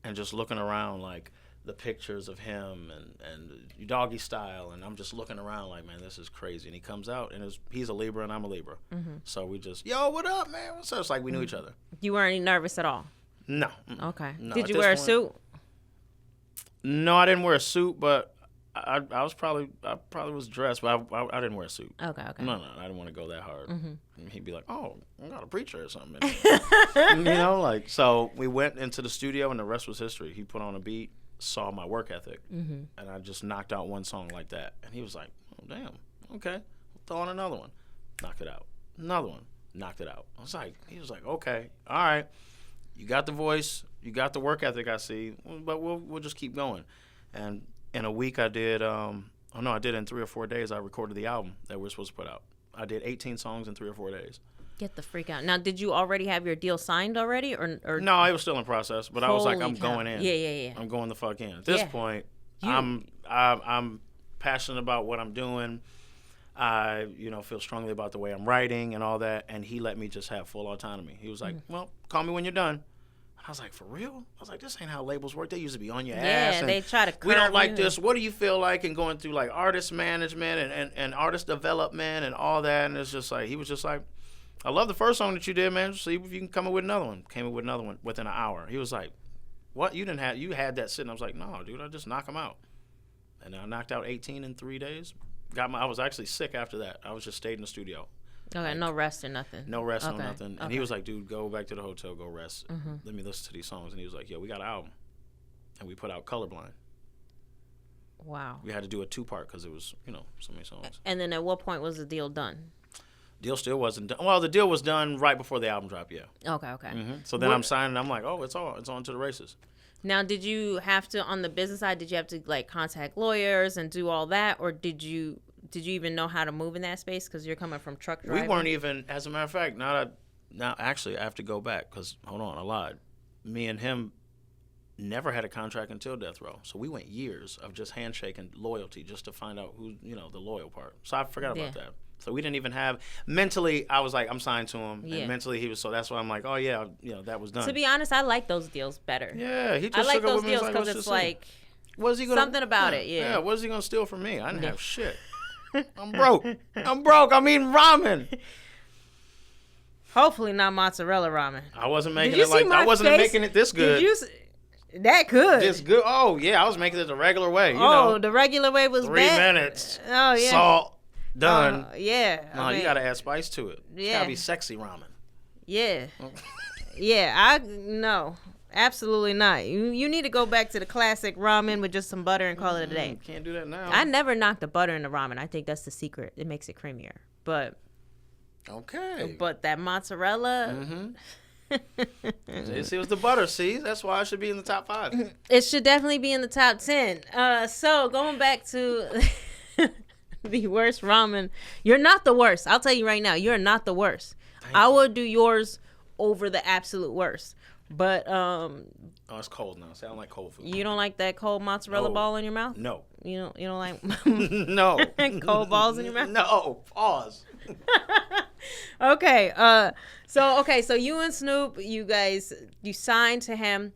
and just looking around like the pictures of him and doggy style, and I'm just looking around like, man, this is crazy. And he comes out, and he's a Libra and I'm a Libra, so we just, yo, what up, man? What's up? It's like we knew each other. You weren't nervous at all? No. Okay. No, did you wear a suit? No, I didn't wear a suit, but I probably was dressed, but I didn't wear a suit. Okay. No, I didn't want to go that hard. And he'd be like, oh, I got a preacher or something. So we went into the studio, and the rest was history. He put on a beat, saw my work ethic, and I just knocked out one song like that. And he was like, oh, damn, okay, throw on another one. Knocked it out. Another one. Knocked it out. He was like, okay, all right, you got the voice, you got the work ethic, I see, but we'll just keep going. And in a week I did, in 3 or 4 days I recorded the album that we're supposed to put out. I did 18 songs in 3 or 4 days. Get the freak out. Now, did you already have your deal signed already, or? No, it was still in process, but I was like, I'm going in. Yeah. I'm going the fuck in. At this point, I'm passionate about what I'm doing. I, feel strongly about the way I'm writing and all that, and he let me just have full autonomy. He was like, well, call me when you're done. I was like, for real? I was like, this ain't how labels work. They used to be on your ass. Yeah, they try to curb. We don't like this. What do you feel like? And going through like artist management and artist development and all that, and it's just like, he was just like, I love the first song that you did, man. See if you can come up with another one. Came up with another one within an hour. He was like, what? You had that sitting. I was like, no, dude, I just knock them out. And I knocked out 18 in 3 days. I was actually sick after that. I was just stayed in the studio. Okay, no rest or nothing. No rest, no nothing. And he was like, dude, go back to the hotel, go rest. Let me listen to these songs. And he was like, yo, we got an album. And we put out Colorblind. Wow. We had to do a 2-part because it was, so many songs. And then at what point was the deal done? Deal still wasn't done. Well, the deal was done right before the album dropped, yeah. Okay. So then I'm signing, I'm like, oh, it's on to the races. Now, did you have to, on the business side, did you have to like contact lawyers and do all that, or did you even know how to move in that space because you're coming from truck driving? We weren't even, as a matter of fact, now actually I have to go back because, hold on, I lied. Me and him never had a contract until death row. So we went years of just handshaking loyalty just to find out who, the loyal part. So I forgot about that. So we didn't even have, mentally, I was like, I'm signed to him. Yeah. And mentally he was, so that's why I'm like, oh yeah, that was done. To be honest, I like those deals better. Yeah, he just I like those deals because it's like, what's he gonna, something about it, yeah. Yeah, what's he going to steal from me? I didn't have shit. I'm broke. I'm eating ramen. Hopefully not mozzarella ramen. I wasn't making it like, I wasn't making it this good. That could. Just good. Oh, yeah, I was making it the regular way. The regular way was 3 minutes. Oh, yeah. Salt. Done. Yeah. No, you got to add spice to it. Yeah. It's got to be sexy ramen. Yeah. Yeah, no. Absolutely not. You need to go back to the classic ramen with just some butter and call it a day. Can't do that now. I never knock the butter in the ramen. I think that's the secret. It makes it creamier. But that mozzarella. See, it was the butter. See, that's why I should be in the top 5. It should definitely be in the top 10. So going back to the worst ramen, you're not the worst. I'll tell you right now, you're not the worst. I will do yours over the absolute worst. But oh, it's cold now. See, I don't like cold food. You don't like that cold mozzarella ball in your mouth? No. You don't like no cold balls in your mouth? No. Pause. Okay. So you and Snoop, you signed to him.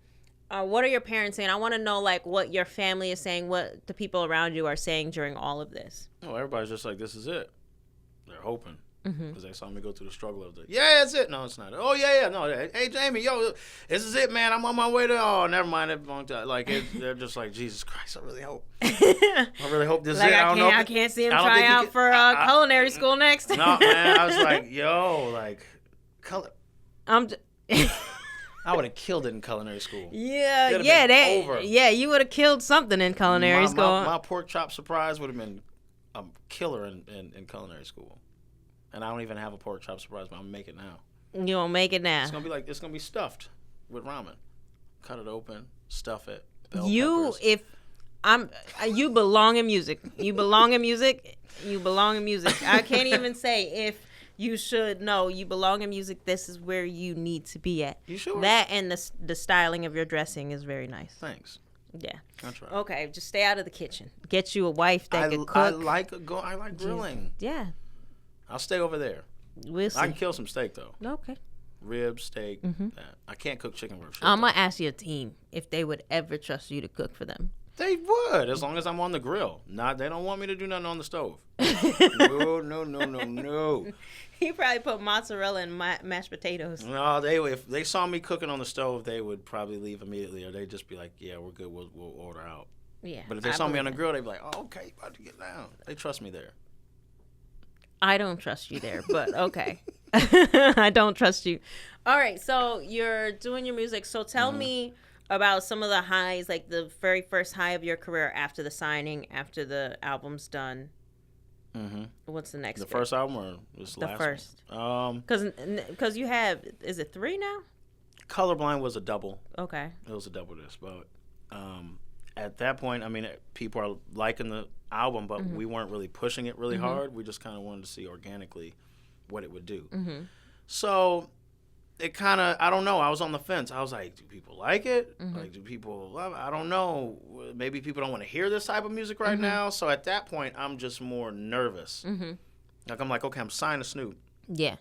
What are your parents saying? I want to know like what your family is saying, what the people around you are saying during all of this. Oh, everybody's just like, this is it. They're hoping. Because they saw me go through the struggle of yeah, it's it. No, it's not. Oh, yeah, no. Hey, Jamie, yo, this is it, man. I'm on my way to, oh, never mind. They're just like, Jesus Christ, I really hope. I really hope this is it. I can't see him try out for culinary school next. No, man. I was like, yo, like, I would have killed it in culinary school. Yeah, over. Yeah, you would have killed something in culinary school. My pork chop surprise would have been a killer in culinary school. And I don't even have a pork chop surprise, but I'm gonna make it now. You gonna make it now? It's gonna be stuffed with ramen. Cut it open, stuff it. You belong in music. You belong in music. You belong in music. I can't even say if you should. No, you belong in music. This is where you need to be at. You sure? That and the styling of your dressing is very nice. Thanks. Yeah. That's right. Okay, just stay out of the kitchen. Get you a wife that could cook. I like grilling. Yeah. I'll stay over there. We'll see. I can kill some steak though. Okay. Ribs, steak. I can't cook chicken wrap. I'm gonna ask your team if they would ever trust you to cook for them. They would, as long as I'm on the grill. They don't want me to do nothing on the stove. No. He probably put mozzarella in mashed potatoes. No, if they saw me cooking on the stove, they would probably leave immediately, or they'd just be like, "Yeah, we're good. We'll order out." Yeah. But if they saw me on the grill, they'd be like, "Oh, okay, you about to get down." They trust me there. I don't trust you there, but okay. I don't trust you. All right, so you're doing your music. So tell me about some of the highs, like the very first high of your career after the signing, after the album's done. What's the next? The first album or this last? The first. One? Because you have, is it 3 now? Colorblind was a double. Okay. It was a double disc, but at that point, I mean, people are liking the album, but we weren't really pushing it really hard. We just kind of wanted to see organically what it would do. So it kind of, I don't know, I was on the fence. I was like, do people like it? Like, do people love it? I don't know. Maybe people don't want to hear this type of music right now. So at that point, I'm just more nervous. Like, I'm like, okay, I'm signed to Snoop. Yeah.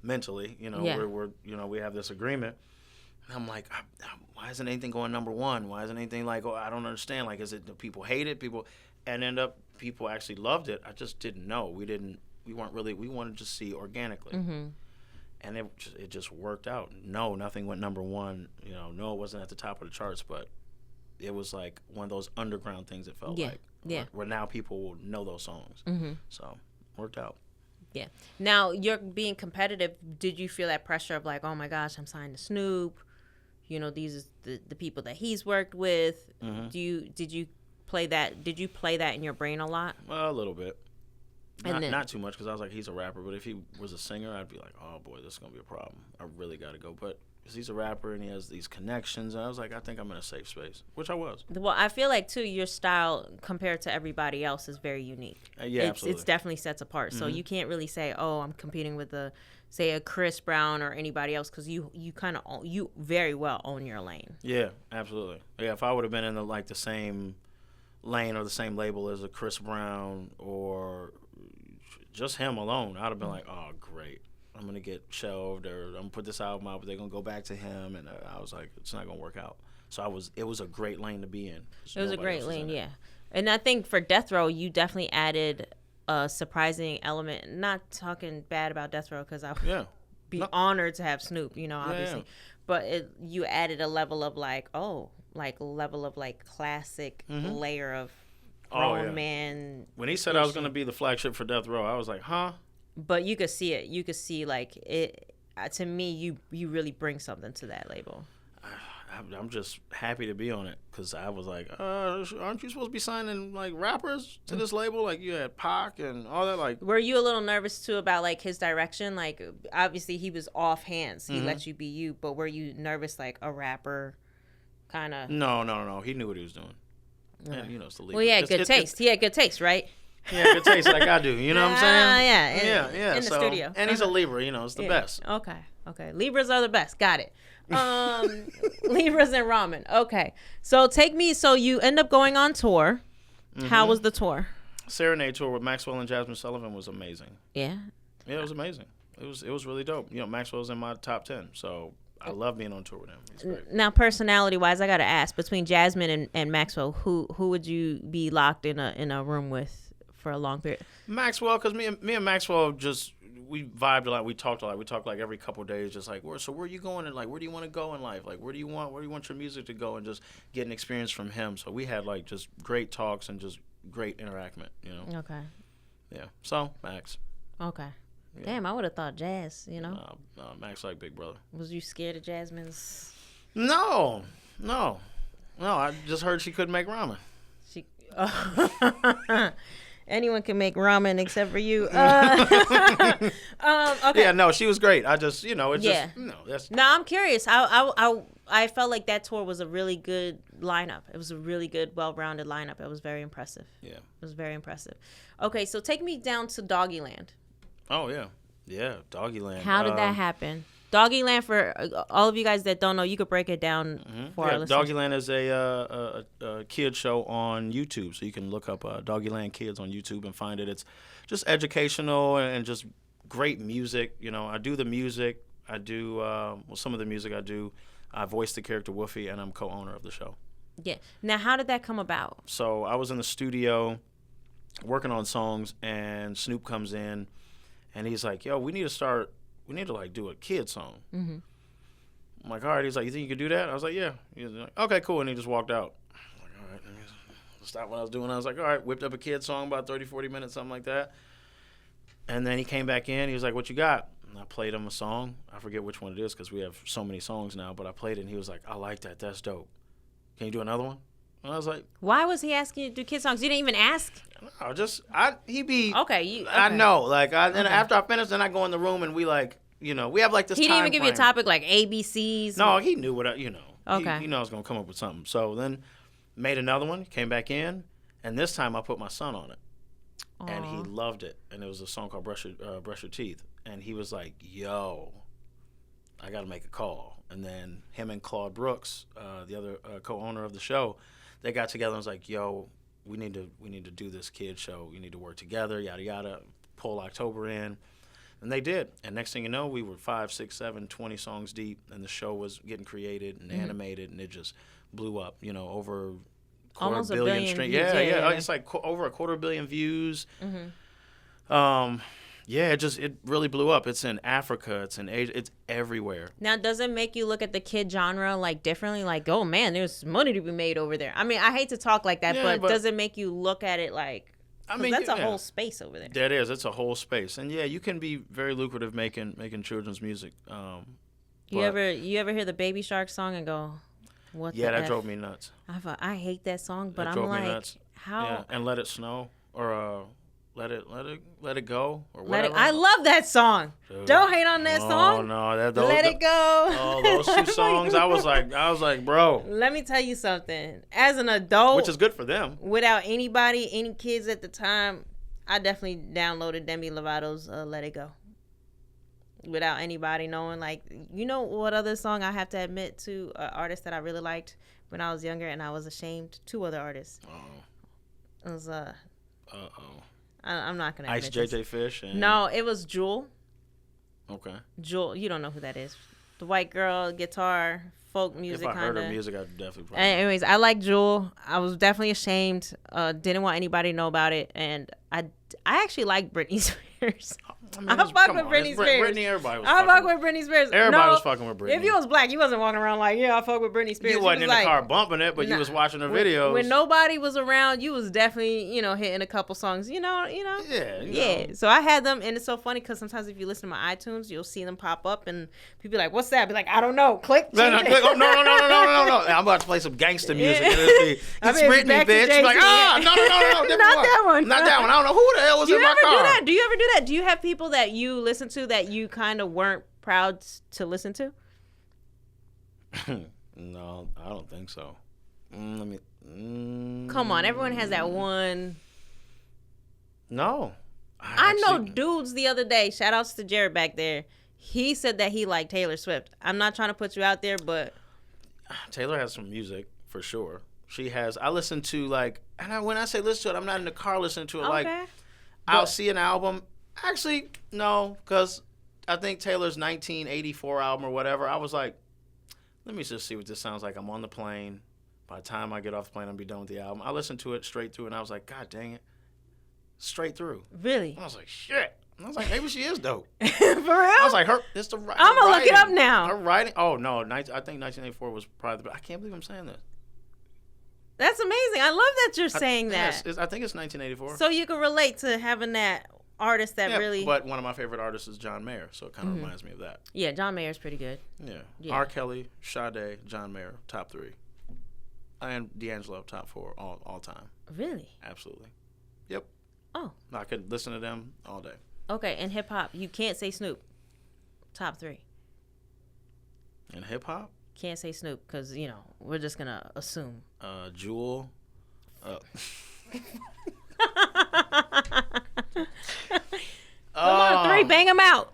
Mentally, we're we have this agreement. And I'm like, why isn't anything going number 1? Why isn't anything like, I don't understand. Like, is it the people hate it? And end up people actually loved it. I just didn't know. We wanted to see organically. And it just worked out. No, nothing went number 1. No, it wasn't at the top of the charts, but it was like one of those underground things it felt like. Yeah. Where now people will know those songs. So, worked out. Yeah. Now, you're being competitive. Did you feel that pressure of like, oh my gosh, I'm signed to Snoop? These are the people that he's worked with. Did you play that? Did you play that in your brain a lot? Well, a little bit. Not too much, because I was like, he's a rapper. But if he was a singer, I'd be like, oh boy, this is gonna be a problem. I really got to go. But because he's a rapper and he has these connections, and I was like, I think I'm in a safe space, which I was. Well, I feel like too, your style compared to everybody else is very unique. Absolutely. It's definitely sets apart. So you can't really say, oh, I'm competing with a Chris Brown or anybody else, because you very well own your lane. Yeah, absolutely. Yeah, if I would have been in the same lane or the same label as a Chris Brown or just him alone, I'd have been like, oh, great. I'm going to get shelved, or I'm going to put this album out, but they're going to go back to him. And I was like, it's not going to work out. So it was a great lane to be in. It was a great lane, yeah. And I think for Death Row, you definitely added a surprising element. Not talking bad about Death Row, because I would be honored to have Snoop, obviously. Yeah. But you added a level of classic layer of grown man. When he said I was going to be the flagship for Death Row, I was like, huh? But you could see it. You could see it. to me, you really bring something to that label. I'm just happy to be on it because I was like, aren't you supposed to be signing like rappers to this label? Like you had Pac and all that. Like, were you a little nervous too about like his direction? Like, obviously he was off hands. He let you be you, but were you nervous like a rapper kind of? No. He knew what he was doing. And, it's the leader. Well, he had good taste. He had good taste, right? Yeah, good taste like I do. You know what I'm saying? Yeah. In the studio. And he's a Libra. It's the best. Okay. Libras are the best. Got it. Libras and ramen. Okay. So take me. So you end up going on tour. How was the tour? Serenade tour with Maxwell and Jasmine Sullivan was amazing. Yeah. Yeah, it was amazing. It was really dope. Maxwell's in my top 10, so I love being on tour with him. He's great. Now, personality-wise, I gotta ask, between Jasmine and Maxwell, who would you be locked in a room with for a long period? Maxwell, because me and Maxwell we vibed a lot. We talked a lot. We talked like every couple of days, just like, so where are you going, and like, where do you want to go in life? Like, where do you want your music to go, and just get an experience from him. So we had like just great talks and just great interaction. Okay. Yeah. So Max. Okay. Yeah. Damn, I would have thought Jazz. No, Max like big brother. Was you scared of Jasmine's? No. I just heard she couldn't make ramen. Anyone can make ramen except for you. Okay. Yeah, no, she was great. I just, that's. No, I'm curious. I felt like that tour was a really good lineup. It was a really good, well-rounded lineup. It was very impressive. Yeah. It was very impressive. Okay, so take me down to Doggyland. Oh, yeah. Yeah, Doggyland. How did that happen? Doggyland, for all of you guys that don't know, you could break it down for our listeners. Doggyland is a kid show on YouTube, so you can look up Doggyland Kids on YouTube and find it. It's just educational and just great music. I do the music. I do some of the music I do. I voice the character Woofy, and I'm co-owner of the show. Yeah. Now, how did that come about? So I was in the studio working on songs, and Snoop comes in, and he's like, "Yo, we need to like do a kid song." Mm-hmm. I'm like, all right. He's like, you think you could do that? I was like, yeah. He's like, okay, cool. And he just walked out. I'm like, all right. Let me stop what I was doing. I was like, all right. Whipped up a kid song, about 30, 40 minutes, something like that. And then he came back in. He was like, what you got? And I played him a song. I forget which one it is because we have so many songs now. But I played it, and he was like, I like that. That's dope. Can you do another one? And I was like, why was he asking you to do kid songs? You didn't even ask? No, he'd be. Okay. I know. Like, and after I finished, then I go in the room, and we like, we have like this. He didn't even give you a frame. topic like ABCs. No, he knew what Okay. He knew I was gonna come up with something. So then, made another one. Came back in, and this time I put my son on it, and he loved it. And it was a song called "Brush Your Teeth," and he was like, "Yo, I got to make a call." And then him and Claude Brooks, the other co-owner of the show, they got together and was like, "Yo, we need to do this kid show. We need to work together. Yada yada. Pull October in." And they did. And next thing you know, we were 5, 6, 7, 20 songs deep, and the show was getting created and animated, and it just blew up, over almost 250 million streams. Yeah. It's like over 250 million views. Mm-hmm. It really blew up. It's in Africa. It's in Asia. It's everywhere. Now, does it make you look at the kid genre like differently? Like, oh man, there's money to be made over there. I mean, I hate to talk like that, but does it make you look at it like? That's a whole space over there. That is. It's a whole space, and you can be very lucrative making children's music. You ever hear the Baby Shark song and go, what? Yeah, that drove me nuts. I hate that song, but I'm like, nuts. How? Yeah, and Let It Snow or let it go or whatever. I love that song. Dude. Don't hate on that song. No, Let It Go. Oh, those two songs. I was like, bro. Let me tell you something. As an adult, which is good for them, without any kids at the time, I definitely downloaded Demi Lovato's "Let It Go." Without anybody knowing, like, what other song I have to admit to an artist that I really liked when I was younger and I was ashamed. 2 other artists. It was I'm not gonna. Ice JJ Fish. No, it was Jewel. Okay. Jewel, you don't know who that is. The white girl, guitar, folk music. If I heard her music, I'd definitely. Anyways, I like Jewel. I was definitely ashamed. Didn't want anybody to know about it, and I actually like Britney Spears. mean, I fuck come with on, Britney it's Spears. Britney, everybody was I fucking fuck with Britney Spears. Everybody was fucking with Britney. If you was black, you wasn't walking around like, yeah, I fuck with Britney Spears. You wasn't in the like, car bumping it, but you was watching her videos. When nobody was around, you was definitely, hitting a couple songs, Yeah. Yeah. So I had them, and it's so funny because sometimes if you listen to my iTunes, you'll see them pop up, and people be like, "What's that?" Be like, "I don't know." Click. No. Oh, no. I'm about to play some gangster music. It's Britney, bitch. I'm like, no. Not that one. Not that one. I don't know who the hell was in my car. Do you ever do that? Do you have people that you listen to that you kind of weren't proud to listen to? No, I don't think so. Come on, everyone has that one. No. I know dudes the other day, shout outs to Jared back there. He said that he liked Taylor Swift. I'm not trying to put you out there, but Taylor has some music for sure. She has. I listen to when I say listen to it, I'm not in the car listening to it. Okay. I'll see an album. Actually, no, because I think Taylor's 1984 album or whatever, I was like, let me just see what this sounds like. I'm on the plane. By the time I get off the plane, I'll be done with the album. I listened to it straight through, and I was like, God dang it. Straight through. Really? I was like, shit. And I was like, maybe she is dope. For real? I was like, it's the right. I'm going to look it up now. Her writing. Oh, no. I think 1984 was probably the best. I can't believe I'm saying this. That's amazing. I love that you're saying that. Yes, I think it's 1984. So you can relate to having that artist that really. But one of my favorite artists is John Mayer, so it kind of reminds me of that. Yeah, John Mayer's pretty good. Yeah. R. Kelly, Sade, John Mayer, top 3. And D'Angelo, top 4, all time. Really? Absolutely. Yep. Oh. I could listen to them all day. Okay, and hip hop, you can't say Snoop. Top 3. In hip hop? Can't say Snoop because, we're just going to assume. Jewel. Come on, 3, bang them out.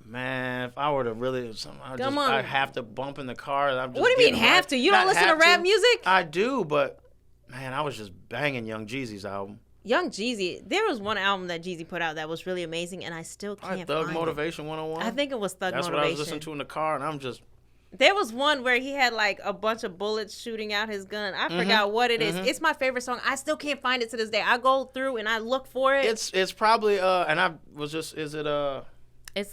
Man, if I were to really, I have to bump in the car. What do you mean have to? You don't listen to rap music? I do, but man, I was just banging Young Jeezy's album. Young Jeezy, there was one album that Jeezy put out that was really amazing, and I still can't Thug find Motivation 101. I think it was Thug Motivation. That's what I was listening to in the car, and I'm just. There was one where he had like a bunch of bullets shooting out his gun. I forgot what it is. It's my favorite song. I still can't find it to this day. I go through and I look for it. It's probably and I was just It's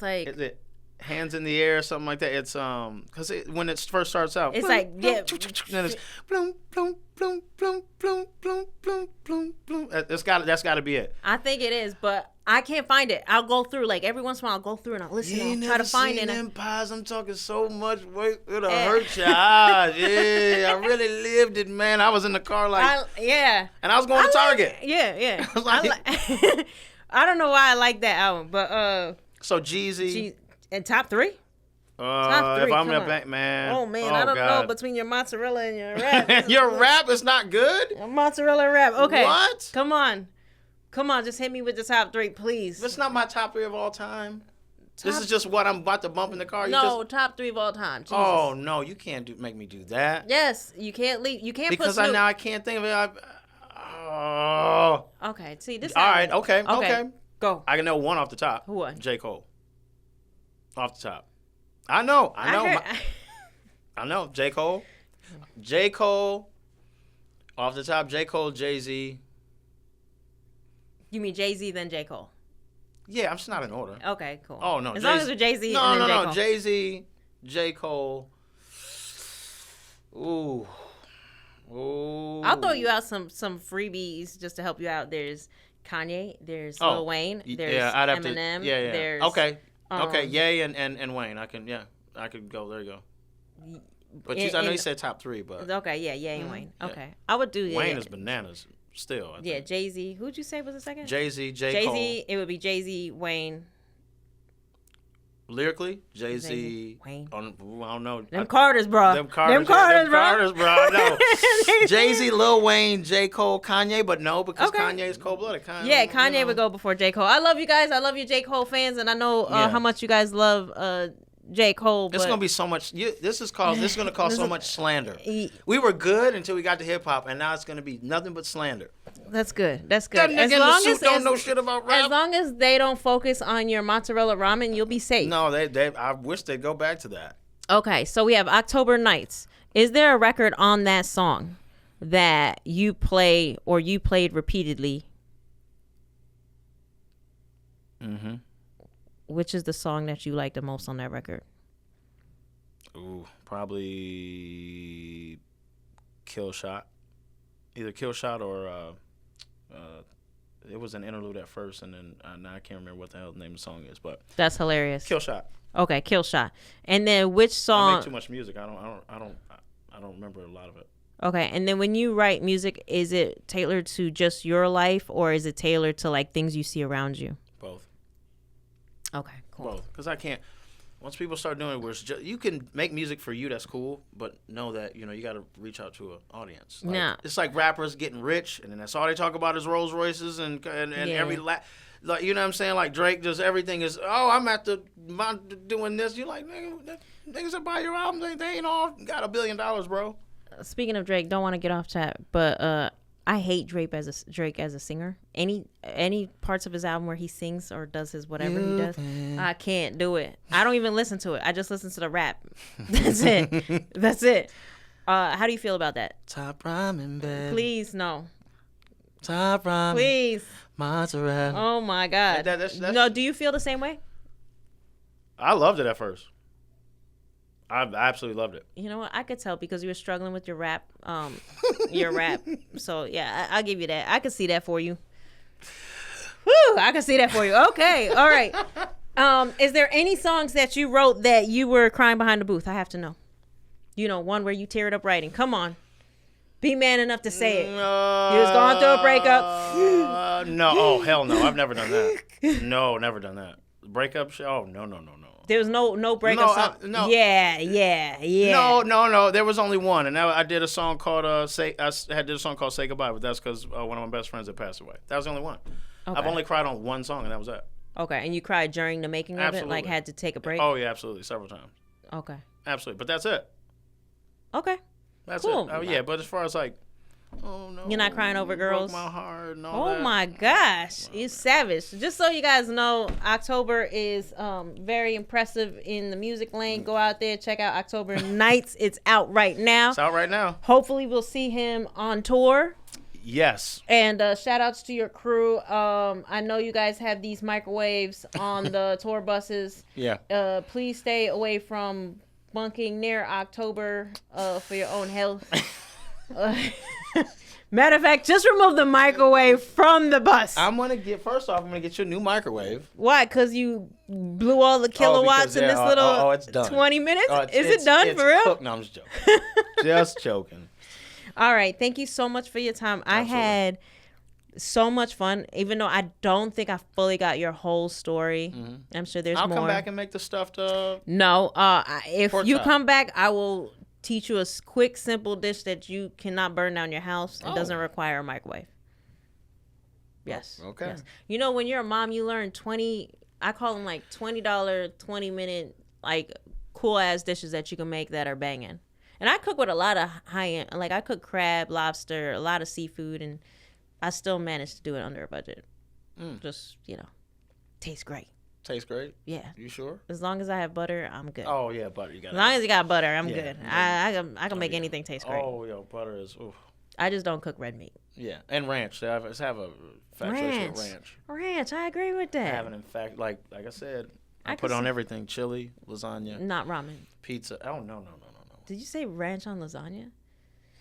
like. Is it Hands in the Air or something like that? It's because when it first starts out. It's like yeah. Then it's bloom bloom bloom bloom bloom bloom bloom bloom bloom. That's got to be it. I think it is, but I can't find it. I'll go through like every once in a while. I'll go through and I'll listen and I'll try to find it. Empires, I'm talking so much weight it'll hurt your eyes. Yeah, I really lived it, man. I was in the car yeah. And I was going to Target. Yeah. I don't know why I like that album, but So Jeezy. And top 3? Top 3, if I'm a bank man. Oh man, I don't know between your mozzarella and your rap. Your rap is not good? Mozzarella rap. Okay. What? Come on, just hit me with the top 3, please. That's not my top 3 of all time. This is just what I'm about to bump in the car. Top 3 of all time. Jesus. Oh no, you can't make me do that. Yes, you can't leave. You can't because put Snoop. I can't think of it. Oh. Okay, see this. All right, okay. Go. I can know one off the top. Who? What? J. Cole. Off the top. I know. I know. J. Cole. Off the top, J. Cole, Jay-Z. You mean Jay-Z then J. Cole? Yeah, I'm just not in order. Okay, cool. Oh, no. As long as we're Jay-Z no, and then J. Cole. No, Jay-Z, J. Cole. Ooh. I'll throw you out some freebies just to help you out. There's Kanye. There's Lil Wayne. There's Eminem. There's, okay. Ye and Wayne. I could go. There you go. But I know you said top 3, but okay, Ye and Wayne. Okay, I would do Wayne is bananas still. I think. Jay-Z. Who'd you say was the second? Jay-Z, Cole. It would be Jay-Z, Wayne. Lyrically, Jay-Z, Wayne. I don't know. Them Carters, bro. Them Carters, bro. No. Jay-Z, Lil Wayne, J. Cole, Kanye, but no, because Kanye is cold-blooded. Kanye would go before J. Cole. I love you guys. I love you J. Cole fans, and I know how much you guys love J. Cole. But it's gonna be so much. This is gonna cause so much slander. We were good until we got to hip hop, and now it's gonna be nothing but slander. That's good. As long as don't know shit about rap. As long as they don't focus on your mozzarella ramen, you'll be safe. No, they. I wish they'd go back to that. Okay, so we have October Nights. Is there a record on that song that you play or you played repeatedly? Mm-hmm. Which is the song that you like the most on that record? Ooh, probably Kill Shot. Either Kill Shot or it was an interlude at first, and then now I can't remember what the hell the name of the song is, but that's hilarious. Kill Shot. Okay, Kill Shot. And then which song? I make too much music. I don't remember a lot of it. Okay, and then when you write music, is it tailored to just your life, or is it tailored to like things you see around you? Both. Okay, cool. Both, because I can't. Once people start doing it, where it's just, you can make music for you, that's cool, but know that you got to reach out to an audience. Like, yeah. It's like rappers getting rich, and then that's all they talk about is Rolls Royces and every like you know what I'm saying? Like Drake, just everything is I'm doing this. You like niggas that buy your album, they ain't all got $1 billion, bro. Speaking of Drake, don't want to get off track, but I hate Drake as a singer. Any parts of his album where he sings or does his whatever he does, I can't do it. I don't even listen to it. I just listen to the rap. That's it. That's it. How do you feel about that? Top ramen, baby. Please, no. Top ramen. Please. Mozzarella. Oh my God. That's, no, do you feel the same way? I loved it at first. I absolutely loved it. You know what? I could tell because you were struggling with your rap. So yeah, I'll give you that. I could see that for you. Whew, I can see that for you. Okay, all right. Is there any songs that you wrote that you were crying behind the booth? I have to know. One where you tear it up writing. Come on. Be man enough to say it. You was going through a breakup. No. Oh, hell no. I've never done that. No, never done that. Breakup show? Oh, no. There was no breakup song? No. Yeah. No. There was only one. And I did a song called, Say Goodbye, but that's because one of my best friends had passed away. That was the only one. Okay. I've only cried on one song, and that was it. Okay. And you cried during the making of it? Like had to take a break? Oh, yeah, absolutely. Several times. Okay. Absolutely. But that's it. Okay. That's cool. it. Yeah, but as far as like, oh no, you're not crying over girls. Broke my heart and all that. My gosh, you savage! Just so you guys know, October is very impressive in the music lane. Go out there, check out October Nights. It's out right now. It's out right now. Hopefully, we'll see him on tour. Yes. And shout outs to your crew. I know you guys have these microwaves on the tour buses. Yeah. Please stay away from bunking near October for your own health. Matter of fact, just remove the microwave from the bus. First off, I'm gonna get you a new microwave. Why? Because you blew all the kilowatts in this little it's done. 20 minutes? Is it done for real? No, I'm just joking. Just joking. All right. Thank you so much for your time. Absolutely. I had so much fun, even though I don't think I fully got your whole story. Mm-hmm. I'm sure there's more. I'll come back and make the stuffed. No, if you come back, I will teach you a quick, simple dish that you cannot burn down your house and doesn't require a microwave. Yes. Okay. Yes. When you're a mom, you learn I call them like $20, 20-minute, like cool ass dishes that you can make that are banging. And I cook with a lot of high end, like I cook crab, lobster, a lot of seafood, and I still manage to do it under a budget. Just, tastes great. Tastes great? Yeah. You sure? As long as I have butter, I'm good. Oh, yeah, butter. You got. As long as you got butter, I'm good. I can make anything taste great. Oh, yo, butter is, oof. I just don't cook red meat. Yeah, and ranch. Let's have a infatuation with ranch. Ranch, I agree with that. Having, in fact, like I said, I put on everything. Chili, lasagna. Not ramen. Pizza. Oh, no. Did you say ranch on lasagna?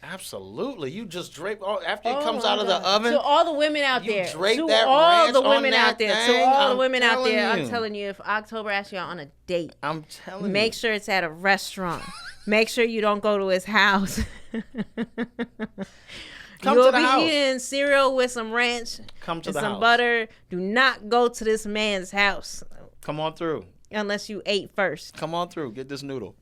Absolutely. You just drape after it comes out of the oven. To all the women out there. You drape that ranch on that thing. To all the women out there, I'm telling you, if October asks you out on a date, I'm telling you. Make sure it's at a restaurant. Make sure you don't go to his house. You'll be eating cereal with some ranch and some butter. Do not go to this man's house. Come on through. Unless you ate first. Come on through. Get this noodle.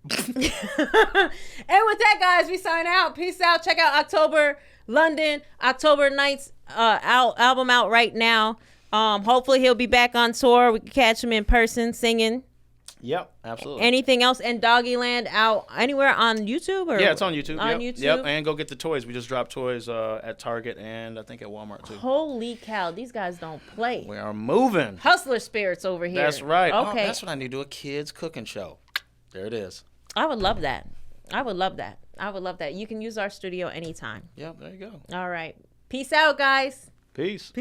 And with that, guys, we sign out. Peace out. Check out October London, October Nights album out right now. Hopefully he'll be back on tour. We can catch him in person singing. Yep, absolutely. Anything else? And Doggyland out anywhere on YouTube? Yeah, it's on YouTube. YouTube? Yep, and go get the toys. We just dropped toys at Target and I think at Walmart too. Holy cow, these guys don't play. We are moving. Hustler spirits over here. That's right. Okay. Oh, that's what I need to do, a kids cooking show. There it is. I would love that. You can use our studio anytime. Yep, there you go. All right. Peace out, guys. Peace.